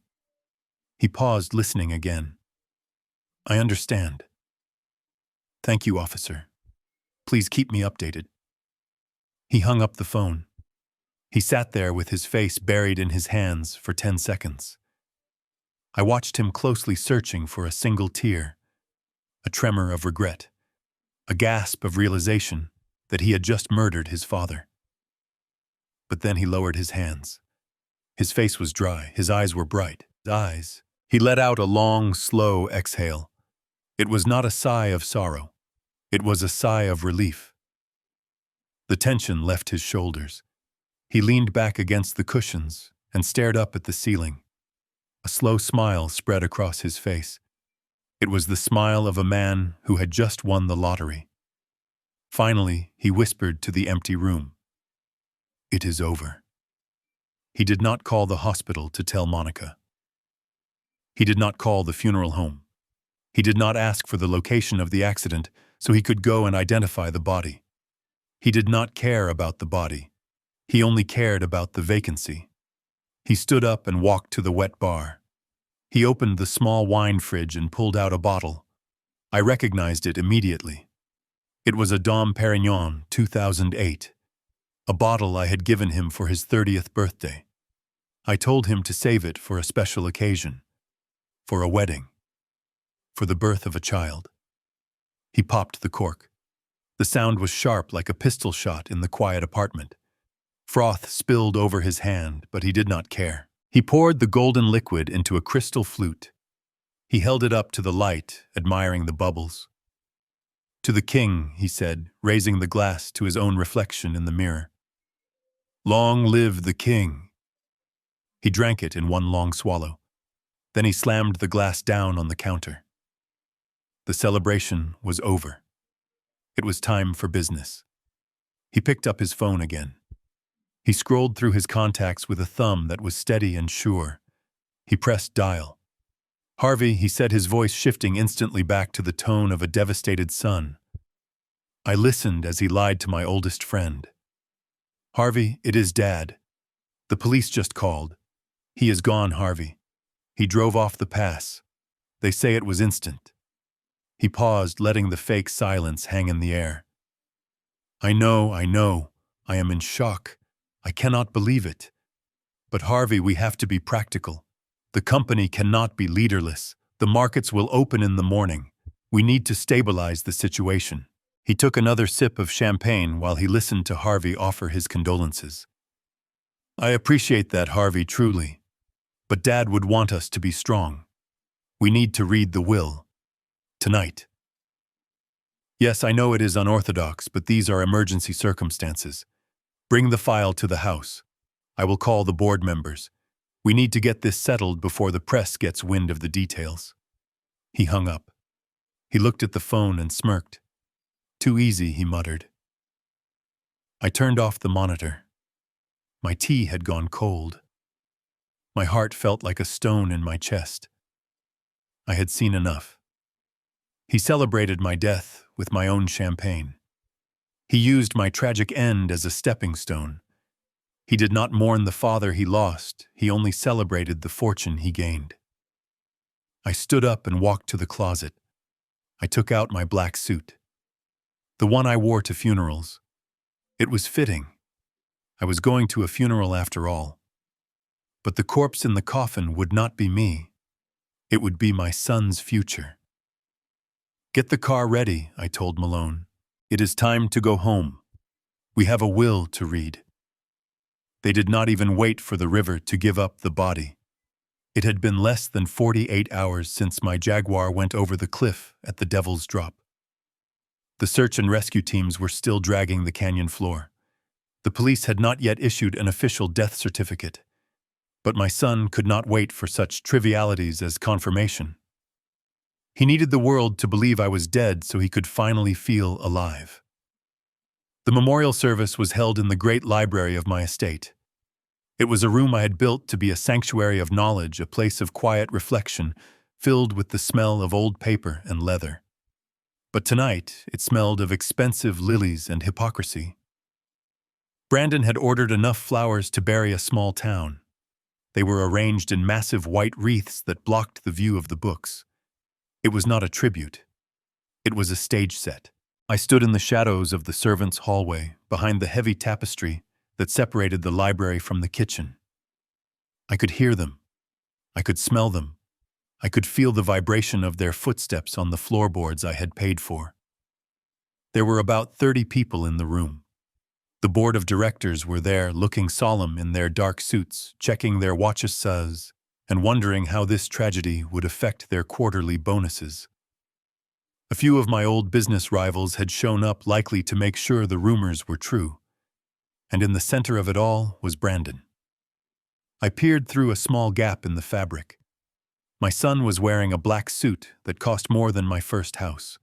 He paused, listening again. "I understand. Thank you, officer. Please keep me updated." He hung up the phone. He sat there with his face buried in his hands for 10 seconds. I watched him closely, searching for a single tear, a tremor of regret, a gasp of realization that he had just murdered his father. But then he lowered his hands. His face was dry, his eyes were bright. He let out a long, slow exhale. It was not a sigh of sorrow. It was a sigh of relief. The tension left his shoulders. He leaned back against the cushions and stared up at the ceiling. A slow smile spread across his face. It was the smile of a man who had just won the lottery. Finally, he whispered to the empty room, "It is over." He did not call the hospital to tell Monica. He did not call the funeral home. He did not ask for the location of the accident so he could go and identify the body. He did not care about the body. He only cared about the vacancy. He stood up and walked to the wet bar. He opened the small wine fridge and pulled out a bottle. I recognized it immediately. It was a Dom Perignon 2008, a bottle I had given him for his 30th birthday. I told him to save it for a special occasion, for a wedding, for the birth of a child. He popped the cork. The sound was sharp, like a pistol shot in the quiet apartment. Froth spilled over his hand, but he did not care. He poured the golden liquid into a crystal flute. He held it up to the light, admiring the bubbles. "To the king," he said, raising the glass to his own reflection in the mirror. "Long live the king." He drank it in one long swallow. Then he slammed the glass down on the counter. The celebration was over. It was time for business. He picked up his phone again. He scrolled through his contacts with a thumb that was steady and sure. He pressed dial. "Harvey," he said, his voice shifting instantly back to the tone of a devastated son. I listened as he lied to my oldest friend. "Harvey, it is Dad. The police just called. He is gone, Harvey. He drove off the pass. They say it was instant." He paused, letting the fake silence hang in the air. I know. I am in shock. I cannot believe it. But Harvey, we have to be practical. The company cannot be leaderless. The markets will open in the morning. We need to stabilize the situation." He took another sip of champagne while he listened to Harvey offer his condolences. "I appreciate that, Harvey, truly. But Dad would want us to be strong. We need to read the will. Tonight." "Yes, I know it is unorthodox, but these are emergency circumstances. Bring the file to the house. I will call the board members. We need to get this settled before the press gets wind of the details." He hung up. He looked at the phone and smirked. "Too easy," he muttered. I turned off the monitor. My tea had gone cold. My heart felt like a stone in my chest. I had seen enough. He celebrated my death with my own champagne. He used my tragic end as a stepping stone. He did not mourn the father he lost, he only celebrated the fortune he gained. I stood up and walked to the closet. I took out my black suit. The one I wore to funerals. It was fitting. I was going to a funeral after all. But the corpse in the coffin would not be me. It would be my son's future. "Get the car ready," I told Malone. "It is time to go home. We have a will to read." They did not even wait for the river to give up the body. It had been less than 48 hours since my Jaguar went over the cliff at the Devil's Drop. The search and rescue teams were still dragging the canyon floor. The police had not yet issued an official death certificate. But my son could not wait for such trivialities as confirmation. He needed the world to believe I was dead so he could finally feel alive. The memorial service was held in the great library of my estate. It was a room I had built to be a sanctuary of knowledge, a place of quiet reflection, filled with the smell of old paper and leather. But tonight, it smelled of expensive lilies and hypocrisy. Brandon had ordered enough flowers to bury a small town. They were arranged in massive white wreaths that blocked the view of the books. It was not a tribute. It was a stage set. I stood in the shadows of the servants' hallway, behind the heavy tapestry that separated the library from the kitchen. I could hear them. I could smell them. I could feel the vibration of their footsteps on the floorboards I had paid for. There were about 30 people in the room. The board of directors were there, looking solemn in their dark suits, checking their watches and wondering how this tragedy would affect their quarterly bonuses. A few of my old business rivals had shown up, likely to make sure the rumors were true. And in the center of it all was Brandon. I peered through a small gap in the fabric. My son was wearing a black suit that cost more than my first house.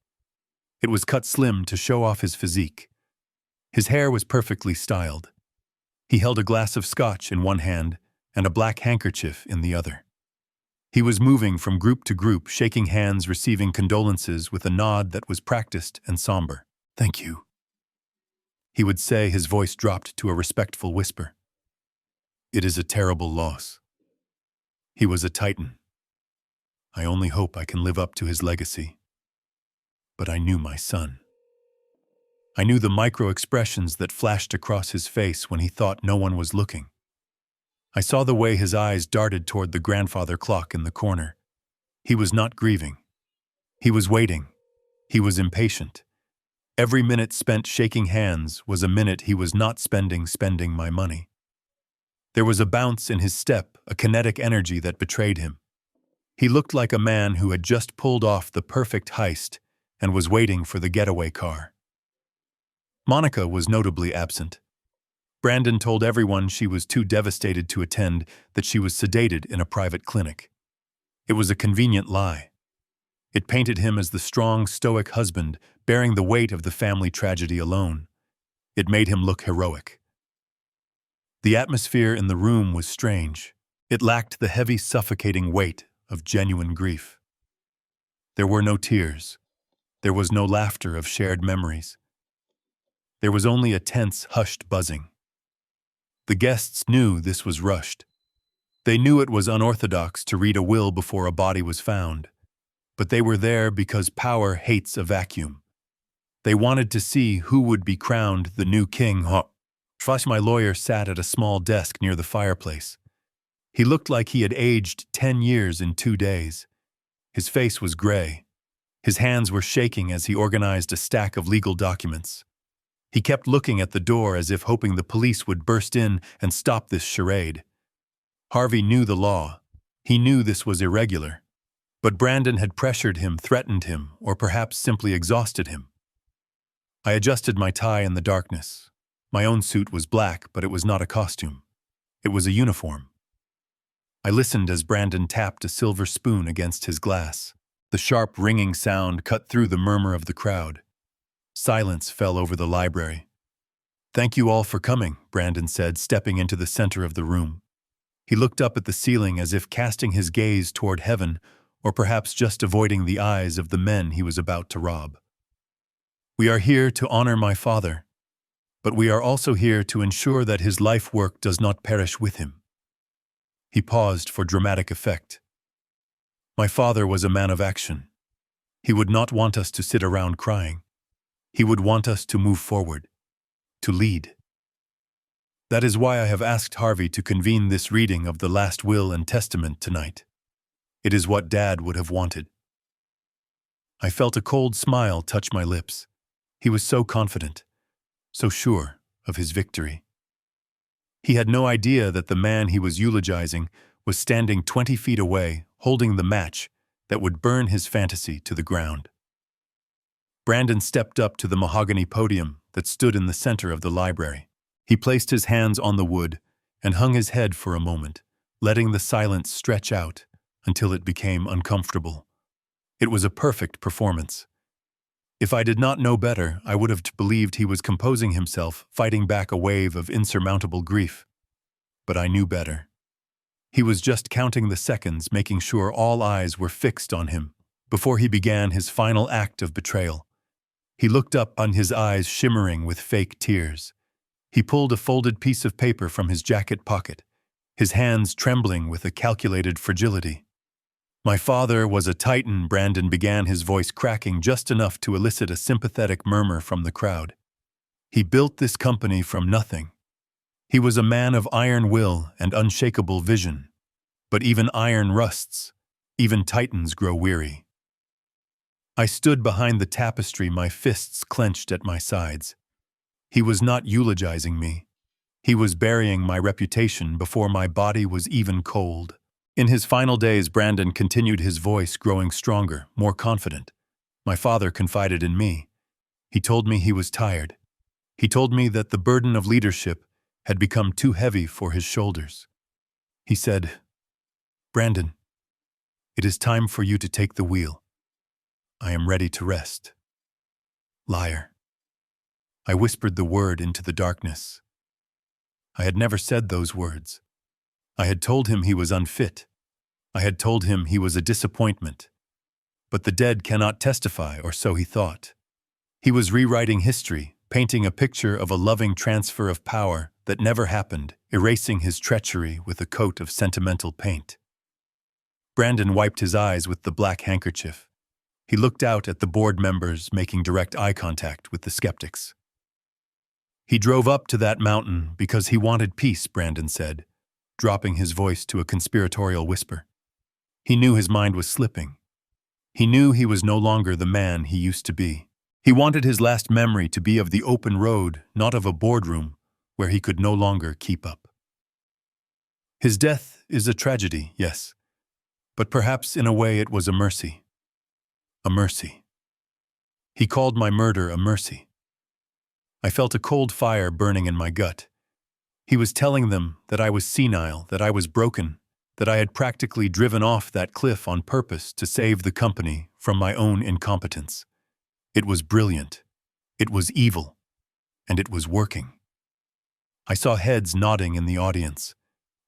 It was cut slim to show off his physique. His hair was perfectly styled. He held a glass of scotch in one hand and a black handkerchief in the other. He was moving from group to group, shaking hands, receiving condolences with a nod that was practiced and somber. "Thank you," he would say, his voice dropped to a respectful whisper. "It is a terrible loss. He was a titan. I only hope I can live up to his legacy." But I knew my son. I knew the micro-expressions that flashed across his face when he thought no one was looking. I saw the way his eyes darted toward the grandfather clock in the corner. He was not grieving. He was waiting. He was impatient. Every minute spent shaking hands was a minute he was not spending my money. There was a bounce in his step, a kinetic energy that betrayed him. He looked like a man who had just pulled off the perfect heist and was waiting for the getaway car. Monica was notably absent. Brandon told everyone she was too devastated to attend, that she was sedated in a private clinic. It was a convenient lie. It painted him as the strong, stoic husband, bearing the weight of the family tragedy alone. It made him look heroic. The atmosphere in the room was strange. It lacked the heavy, suffocating weight of genuine grief. There were no tears. There was no laughter of shared memories. There was only a tense, hushed buzzing. The guests knew this was rushed. They knew it was unorthodox to read a will before a body was found. But they were there because power hates a vacuum. They wanted to see who would be crowned the new king. My lawyer sat at a small desk near the fireplace. He looked like he had aged 10 years in 2 days. His face was gray. His hands were shaking as he organized a stack of legal documents. He kept looking at the door as if hoping the police would burst in and stop this charade. Harvey knew the law. He knew this was irregular. But Brandon had pressured him, threatened him, or perhaps simply exhausted him. I adjusted my tie in the darkness. My own suit was black, but it was not a costume. It was a uniform. I listened as Brandon tapped a silver spoon against his glass. The sharp ringing sound cut through the murmur of the crowd. Silence fell over the library. "Thank you all for coming," Brandon said, stepping into the center of the room. He looked up at the ceiling as if casting his gaze toward heaven, or perhaps just avoiding the eyes of the men he was about to rob. "We are here to honor my father, but we are also here to ensure that his life work does not perish with him." He paused for dramatic effect. "My father was a man of action. He would not want us to sit around crying. He would want us to move forward, to lead. That is why I have asked Harvey to convene this reading of the last will and testament tonight. It is what Dad would have wanted." I felt a cold smile touch my lips. He was so confident, so sure of his victory. He had no idea that the man he was eulogizing was standing 20 feet away, holding the match that would burn his fantasy to the ground. Brandon stepped up to the mahogany podium that stood in the center of the library. He placed his hands on the wood and hung his head for a moment, letting the silence stretch out until it became uncomfortable. It was a perfect performance. If I did not know better, I would have believed he was composing himself, fighting back a wave of insurmountable grief. But I knew better. He was just counting the seconds, making sure all eyes were fixed on him, before he began his final act of betrayal. He looked up, on his eyes shimmering with fake tears. He pulled a folded piece of paper from his jacket pocket, his hands trembling with a calculated fragility. "My father was a titan," Brandon began, his voice cracking just enough to elicit a sympathetic murmur from the crowd. "He built this company from nothing. He was a man of iron will and unshakable vision. But even iron rusts, even titans grow weary." I stood behind the tapestry, my fists clenched at my sides. He was not eulogizing me. He was burying my reputation before my body was even cold. In his final days, Brandon continued, his voice growing stronger, more confident. "My father confided in me. He told me he was tired. He told me that the burden of leadership had become too heavy for his shoulders. He said, 'Brandon, it is time for you to take the wheel. I am ready to rest.'" Liar. I whispered the word into the darkness. I had never said those words. I had told him he was unfit. I had told him he was a disappointment. But the dead cannot testify, or so he thought. He was rewriting history, painting a picture of a loving transfer of power that never happened, erasing his treachery with a coat of sentimental paint. Brandon wiped his eyes with the black handkerchief. He looked out at the board members, making direct eye contact with the skeptics. "He drove up to that mountain because he wanted peace," Brandon said, dropping his voice to a conspiratorial whisper. He knew his mind was slipping. He knew he was no longer the man he used to be. He wanted his last memory to be of the open road, not of a boardroom where he could no longer keep up. His death is a tragedy, yes, but perhaps in a way it was a mercy. A mercy. He called my murder a mercy. I felt a cold fire burning in my gut. He was telling them that I was senile, that I was broken, that I had practically driven off that cliff on purpose to save the company from my own incompetence. It was brilliant. It was evil. And it was working. I saw heads nodding in the audience.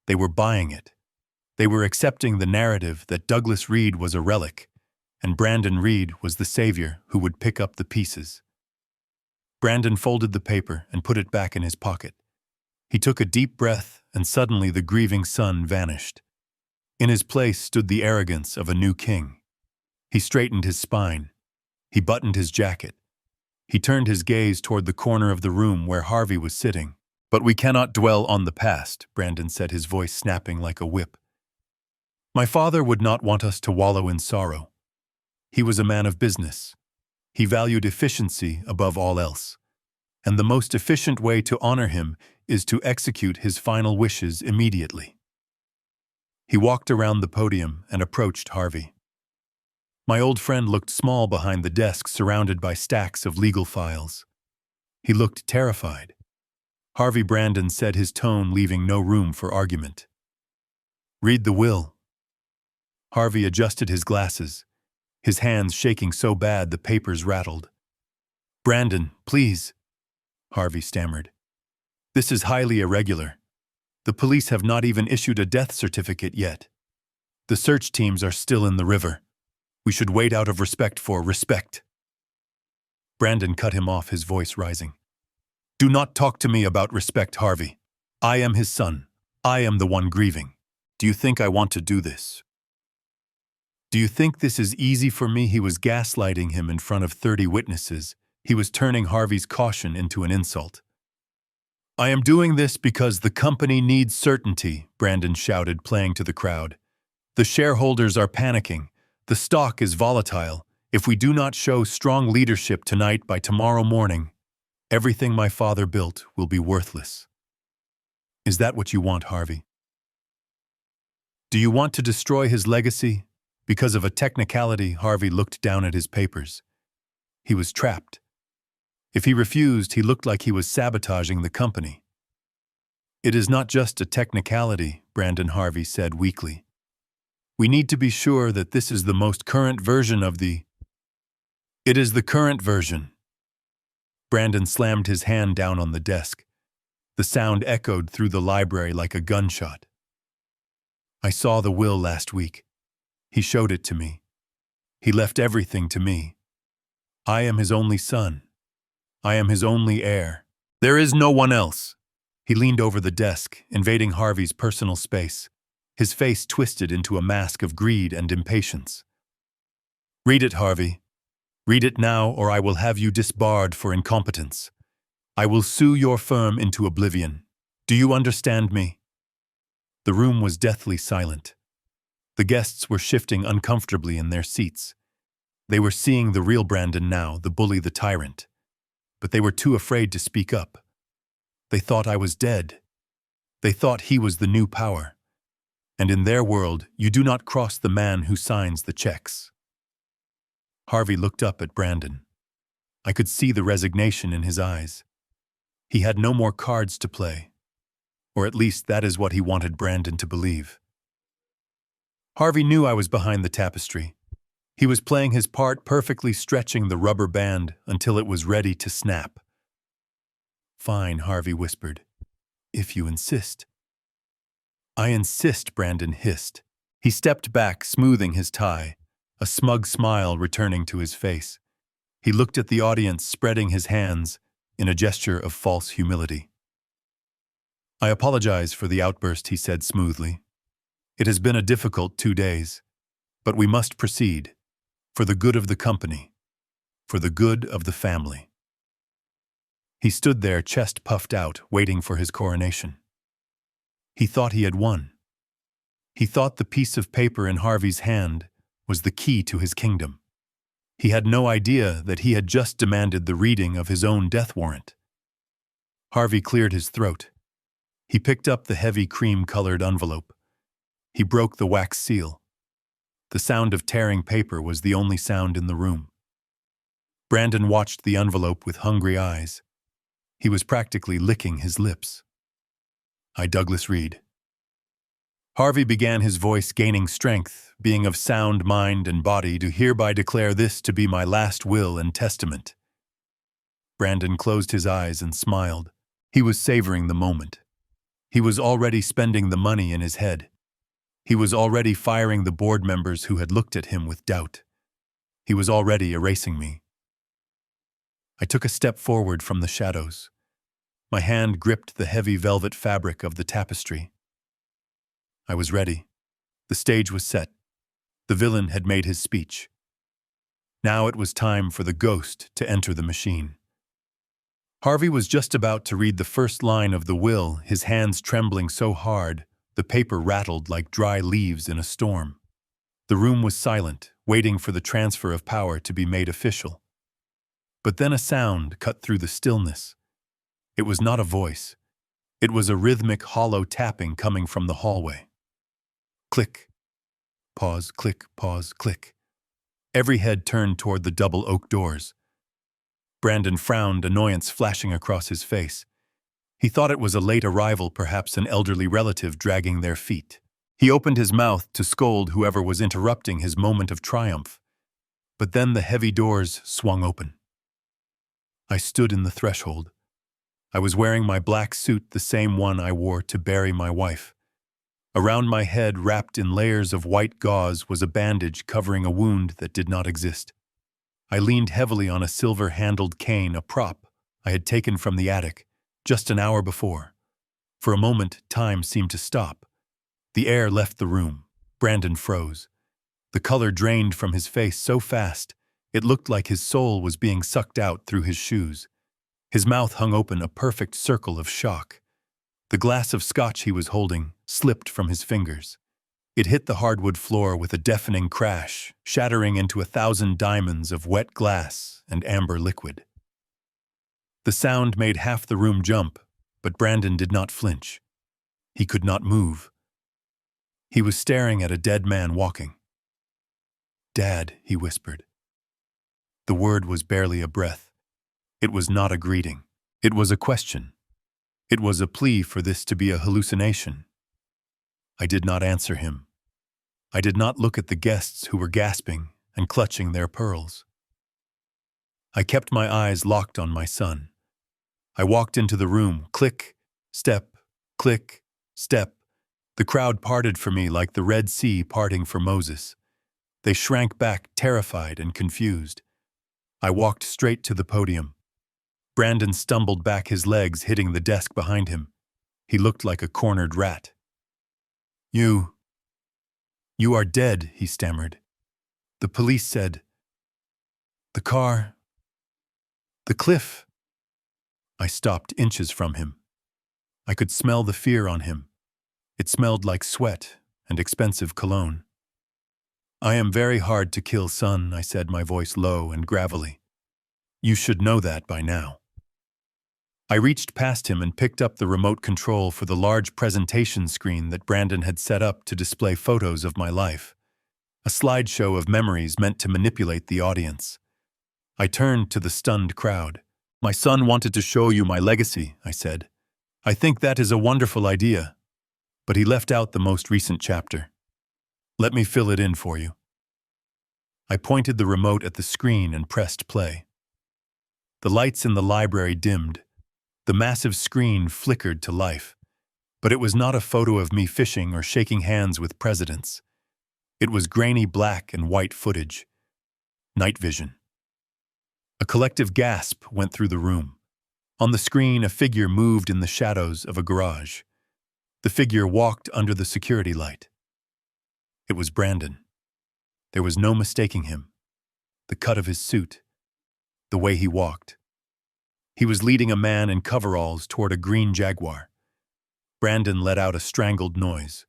They were buying it. They were accepting the narrative that Douglas Reed was a relic, and Brandon Reed was the savior who would pick up the pieces. Brandon folded the paper and put it back in his pocket. He took a deep breath, and suddenly the grieving sun vanished. In his place stood the arrogance of a new king. He straightened his spine. He buttoned his jacket. He turned his gaze toward the corner of the room where Harvey was sitting. "But we cannot dwell on the past," Brandon said, his voice snapping like a whip. "My father would not want us to wallow in sorrow. He was a man of business. He valued efficiency above all else. And the most efficient way to honor him is to execute his final wishes immediately." He walked around the podium and approached Harvey. My old friend looked small behind the desk, surrounded by stacks of legal files. He looked terrified. Harvey, Brandon said, his tone leaving no room for argument. "Read the will." Harvey adjusted his glasses. his hands shaking so bad the papers rattled. "Brandon, please," Harvey stammered. "This is highly irregular. The police have not even issued a death certificate yet. The search teams are still in the river. We should wait out of respect for respect." Brandon cut him off, his voice rising. "Do not talk to me about respect, Harvey. I am his son. I am the one grieving. Do you think I want to do this? Do you think this is easy for me?" He was gaslighting him in front of 30 witnesses. He was turning Harvey's caution into an insult. "I am doing this because the company needs certainty," Brandon shouted, playing to the crowd. "The shareholders are panicking. The stock is volatile. If we do not show strong leadership tonight, by tomorrow morning, everything my father built will be worthless." Is that what you want, Harvey? Do you want to destroy his legacy? Because of a technicality, Harvey looked down at his papers. He was trapped. If he refused, he looked like he was sabotaging the company. "It is not just a technicality," Brandon Harvey said weakly. "We need to be sure that this is the most current version of the—" "It is the current version." Brandon slammed his hand down on the desk. The sound echoed through the library like a gunshot. "I saw the will last week. He showed it to me. He left everything to me. I am his only son. I am his only heir. There is no one else." He leaned over the desk, invading Harvey's personal space, his face twisted into a mask of greed and impatience. "Read it, Harvey. Read it now, or I will have you disbarred for incompetence. I will sue your firm into oblivion. Do you understand me?" The room was deathly silent. The guests were shifting uncomfortably in their seats. They were seeing the real Brandon now, the bully, the tyrant. But they were too afraid to speak up. They thought I was dead. They thought he was the new power. And in their world, you do not cross the man who signs the checks. Harvey looked up at Brandon. I could see the resignation in his eyes. He had no more cards to play. Or at least that is what he wanted Brandon to believe. Harvey knew I was behind the tapestry. He was playing his part, perfectly stretching the rubber band until it was ready to snap. "Fine," Harvey whispered. "If you insist." "I insist," Brandon hissed. He stepped back, smoothing his tie, a smug smile returning to his face. He looked at the audience, spreading his hands in a gesture of false humility. "I apologize for the outburst," he said smoothly. "It has been a difficult 2 days, but we must proceed, for the good of the company, for the good of the family." He stood there, chest puffed out, waiting for his coronation. He thought he had won. He thought the piece of paper in Harvey's hand was the key to his kingdom. He had no idea that he had just demanded the reading of his own death warrant. Harvey cleared his throat. He picked up the heavy cream-colored envelope. He broke the wax seal. The sound of tearing paper was the only sound in the room. Brandon watched the envelope with hungry eyes. He was practically licking his lips. "I, Douglas Reed." Harvey began, his voice gaining strength, "being of sound mind and body, do hereby declare this to be my last will and testament." Brandon closed his eyes and smiled. He was savoring the moment. He was already spending the money in his head. He was already firing the board members who had looked at him with doubt. He was already erasing me. I took a step forward from the shadows. My hand gripped the heavy velvet fabric of the tapestry. I was ready. The stage was set. The villain had made his speech. Now it was time for the ghost to enter the machine. Harvey was just about to read the first line of the will, his hands trembling so hard, the paper rattled like dry leaves in a storm. The room was silent, waiting for the transfer of power to be made official. But then a sound cut through the stillness. It was not a voice. It was a rhythmic, hollow tapping coming from the hallway. Click. Pause, click, pause, click. Every head turned toward the double oak doors. Brandon frowned, annoyance flashing across his face. He thought it was a late arrival, perhaps an elderly relative dragging their feet. He opened his mouth to scold whoever was interrupting his moment of triumph. But then the heavy doors swung open. I stood in the threshold. I was wearing my black suit, the same one I wore to bury my wife. Around my head, wrapped in layers of white gauze, was a bandage covering a wound that did not exist. I leaned heavily on a silver-handled cane, a prop I had taken from the attic just an hour before. For a moment, time seemed to stop. The air left the room. Brandon froze. The color drained from his face so fast, it looked like his soul was being sucked out through his shoes. His mouth hung open, a perfect circle of shock. The glass of scotch he was holding slipped from his fingers. It hit the hardwood floor with a deafening crash, shattering into 1,000 diamonds of wet glass and amber liquid. The sound made half the room jump, but Brandon did not flinch. He could not move. He was staring at a dead man walking. "Dad," he whispered. The word was barely a breath. It was not a greeting. It was a question. It was a plea for this to be a hallucination. I did not answer him. I did not look at the guests who were gasping and clutching their pearls. I kept my eyes locked on my son. I walked into the room, click, step, click, step. The crowd parted for me like the Red Sea parting for Moses. They shrank back, terrified and confused. I walked straight to the podium. Brandon stumbled back, his legs hitting the desk behind him. He looked like a cornered rat. You are dead," he stammered. "The police said. The car. The cliff." I stopped inches from him. I could smell the fear on him. It smelled like sweat and expensive cologne. "I am very hard to kill, son," I said, my voice low and gravelly. "You should know that by now." I reached past him and picked up the remote control for the large presentation screen that Brandon had set up to display photos of my life. A slideshow of memories meant to manipulate the audience. I turned to the stunned crowd. "My son wanted to show you my legacy," I said. "I think that is a wonderful idea. But he left out the most recent chapter. Let me fill it in for you." I pointed the remote at the screen and pressed play. The lights in the library dimmed. The massive screen flickered to life. But it was not a photo of me fishing or shaking hands with presidents. It was grainy black and white footage. Night vision. A collective gasp went through the room. On the screen, a figure moved in the shadows of a garage. The figure walked under the security light. It was Brandon. There was no mistaking him. The cut of his suit. The way he walked. He was leading a man in coveralls toward a green Jaguar. Brandon let out a strangled noise.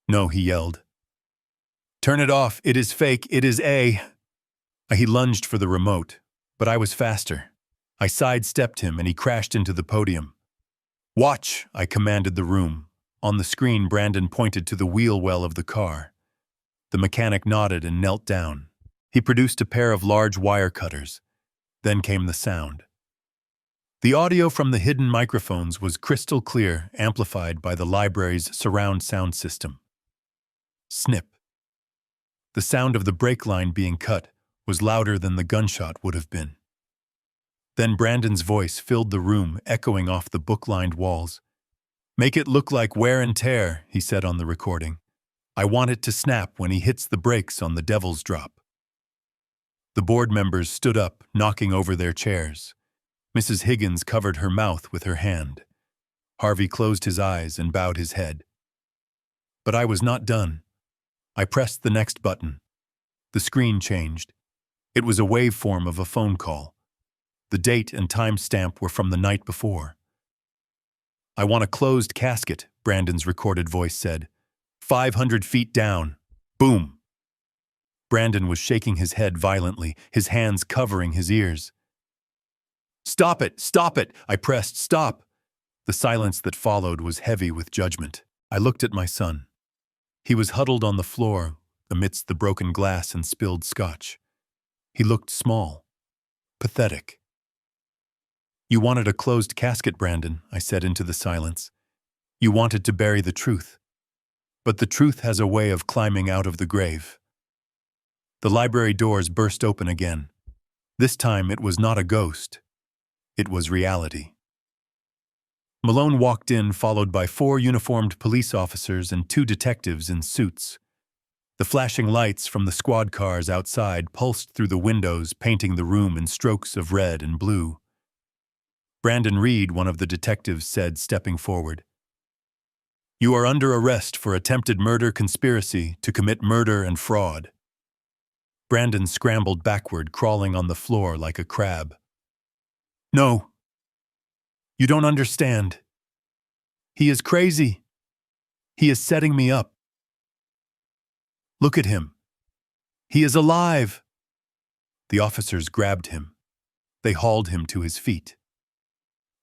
"No," he yelled. "Turn it off. It is fake. It is a..." He lunged for the remote, but I was faster. I sidestepped him and he crashed into the podium. "Watch," I commanded the room. On the screen, Brandon pointed to the wheel well of the car. The mechanic nodded and knelt down. He produced a pair of large wire cutters. Then came the sound. The audio from the hidden microphones was crystal clear, amplified by the library's surround sound system. Snip. The sound of the brake line being cut was louder than the gunshot would have been. Then Brandon's voice filled the room, echoing off the book-lined walls. "Make it look like wear and tear," he said on the recording. "I want it to snap when he hits the brakes on the Devil's Drop." The board members stood up, knocking over their chairs. Mrs. Higgins covered her mouth with her hand. Harvey closed his eyes and bowed his head. But I was not done. I pressed the next button. The screen changed. It was a waveform of a phone call. The date and timestamp were from the night before. "I want a closed casket," Brandon's recorded voice said. 500 feet down. Boom. Brandon was shaking his head violently, his hands covering his ears. "Stop it! Stop it!" I pressed. "Stop!" The silence that followed was heavy with judgment. I looked at my son. He was huddled on the floor amidst the broken glass and spilled scotch. He looked small, pathetic. "You wanted a closed casket, Brandon," I said into the silence. "You wanted to bury the truth. But the truth has a way of climbing out of the grave." The library doors burst open again. This time it was not a ghost. It was reality. Malone walked in, followed by 4 uniformed police officers and 2 detectives in suits. The flashing lights from the squad cars outside pulsed through the windows, painting the room in strokes of red and blue. Brandon Reed, one of the detectives, said, stepping forward, "You are under arrest for attempted murder conspiracy to commit murder and fraud." Brandon scrambled backward, crawling on the floor like a crab. "No. You don't understand. He is crazy. He is setting me up. Look at him. He is alive." The officers grabbed him. They hauled him to his feet.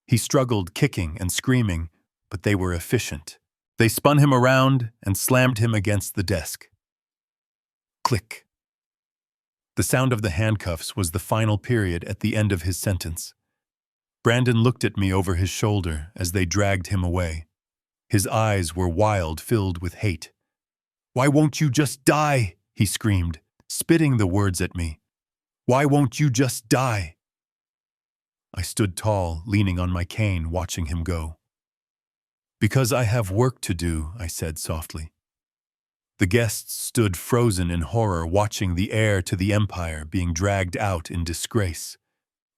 He struggled, kicking and screaming, but they were efficient. They spun him around and slammed him against the desk. Click. The sound of the handcuffs was the final period at the end of his sentence. Brandon looked at me over his shoulder as they dragged him away. His eyes were wild, filled with hate. "Why won't you just die?" he screamed, spitting the words at me. "Why won't you just die?" I stood tall, leaning on my cane, watching him go. "Because I have work to do," I said softly. The guests stood frozen in horror, watching the heir to the empire being dragged out in disgrace.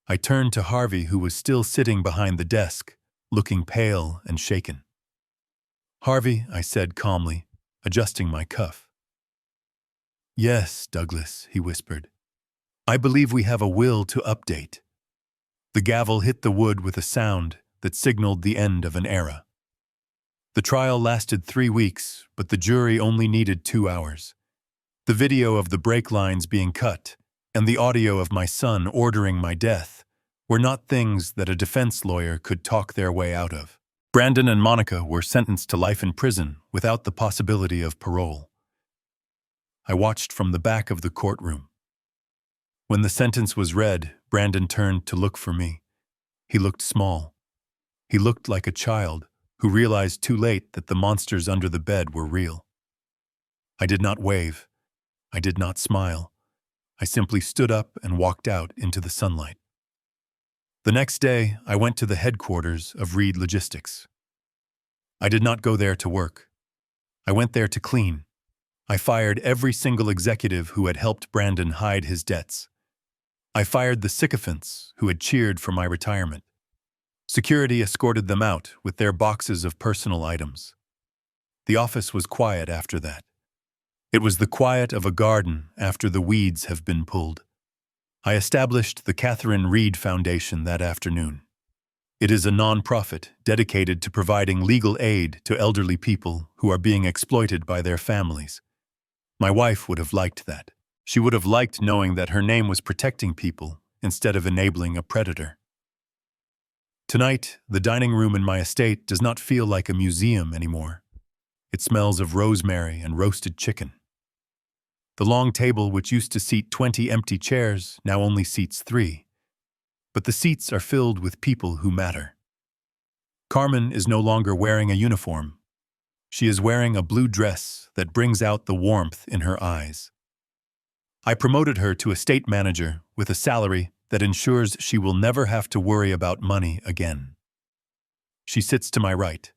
I turned to Harvey, who was still sitting behind the desk, looking pale and shaken. "Harvey," I said calmly, adjusting my cuff. "Yes, Douglas," he whispered. "I believe we have a will to update." The gavel hit the wood with a sound that signaled the end of an era. The trial lasted 3 weeks, but the jury only needed 2 hours. The video of the brake lines being cut and the audio of my son ordering my death were not things that a defense lawyer could talk their way out of. Brandon and Monica were sentenced to life in prison without the possibility of parole. I watched from the back of the courtroom. When the sentence was read, Brandon turned to look for me. He looked small. He looked like a child who realized too late that the monsters under the bed were real. I did not wave. I did not smile. I simply stood up and walked out into the sunlight. The next day, I went to the headquarters of Reed Logistics. I did not go there to work. I went there to clean. I fired every single executive who had helped Brandon hide his debts. I fired the sycophants who had cheered for my retirement. Security escorted them out with their boxes of personal items. The office was quiet after that. It was the quiet of a garden after the weeds have been pulled. I established the Catherine Reed Foundation that afternoon. It is a non-profit dedicated to providing legal aid to elderly people who are being exploited by their families. My wife would have liked that. She would have liked knowing that her name was protecting people instead of enabling a predator. Tonight, the dining room in my estate does not feel like a museum anymore. It smells of rosemary and roasted chicken. The long table, which used to seat 20 empty chairs, now only seats 3. But the seats are filled with people who matter. Carmen is no longer wearing a uniform. She is wearing a blue dress that brings out the warmth in her eyes. I promoted her to estate manager with a salary that ensures she will never have to worry about money again. She sits to my right.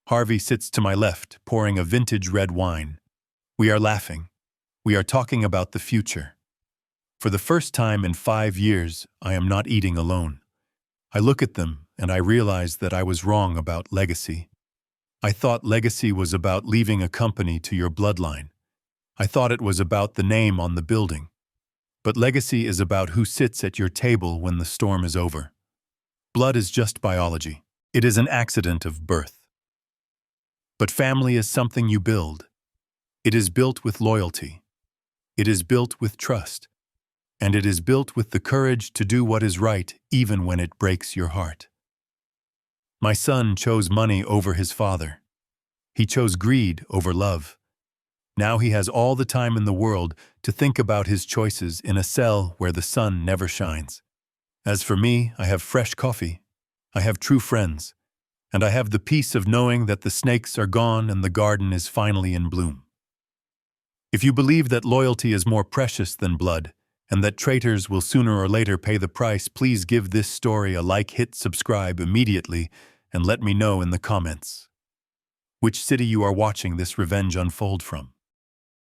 Harvey sits to my left, pouring a vintage red wine. We are laughing. We are talking about the future. For the first time in 5 years, I am not eating alone. I look at them and I realize that I was wrong about legacy. I thought legacy was about leaving a company to your bloodline. I thought it was about the name on the building. But legacy is about who sits at your table when the storm is over. Blood is just biology. It is an accident of birth. But family is something you build. It is built with loyalty. It is built with trust. And it is built with the courage to do what is right even when it breaks your heart. My son chose money over his father. He chose greed over love. Now he has all the time in the world to think about his choices in a cell where the sun never shines. As for me, I have fresh coffee. I have true friends. And I have the peace of knowing that the snakes are gone and the garden is finally in bloom. If you believe that loyalty is more precious than blood, and that traitors will sooner or later pay the price, please give this story a like, hit subscribe immediately, and let me know in the comments which city you are watching this revenge unfold from.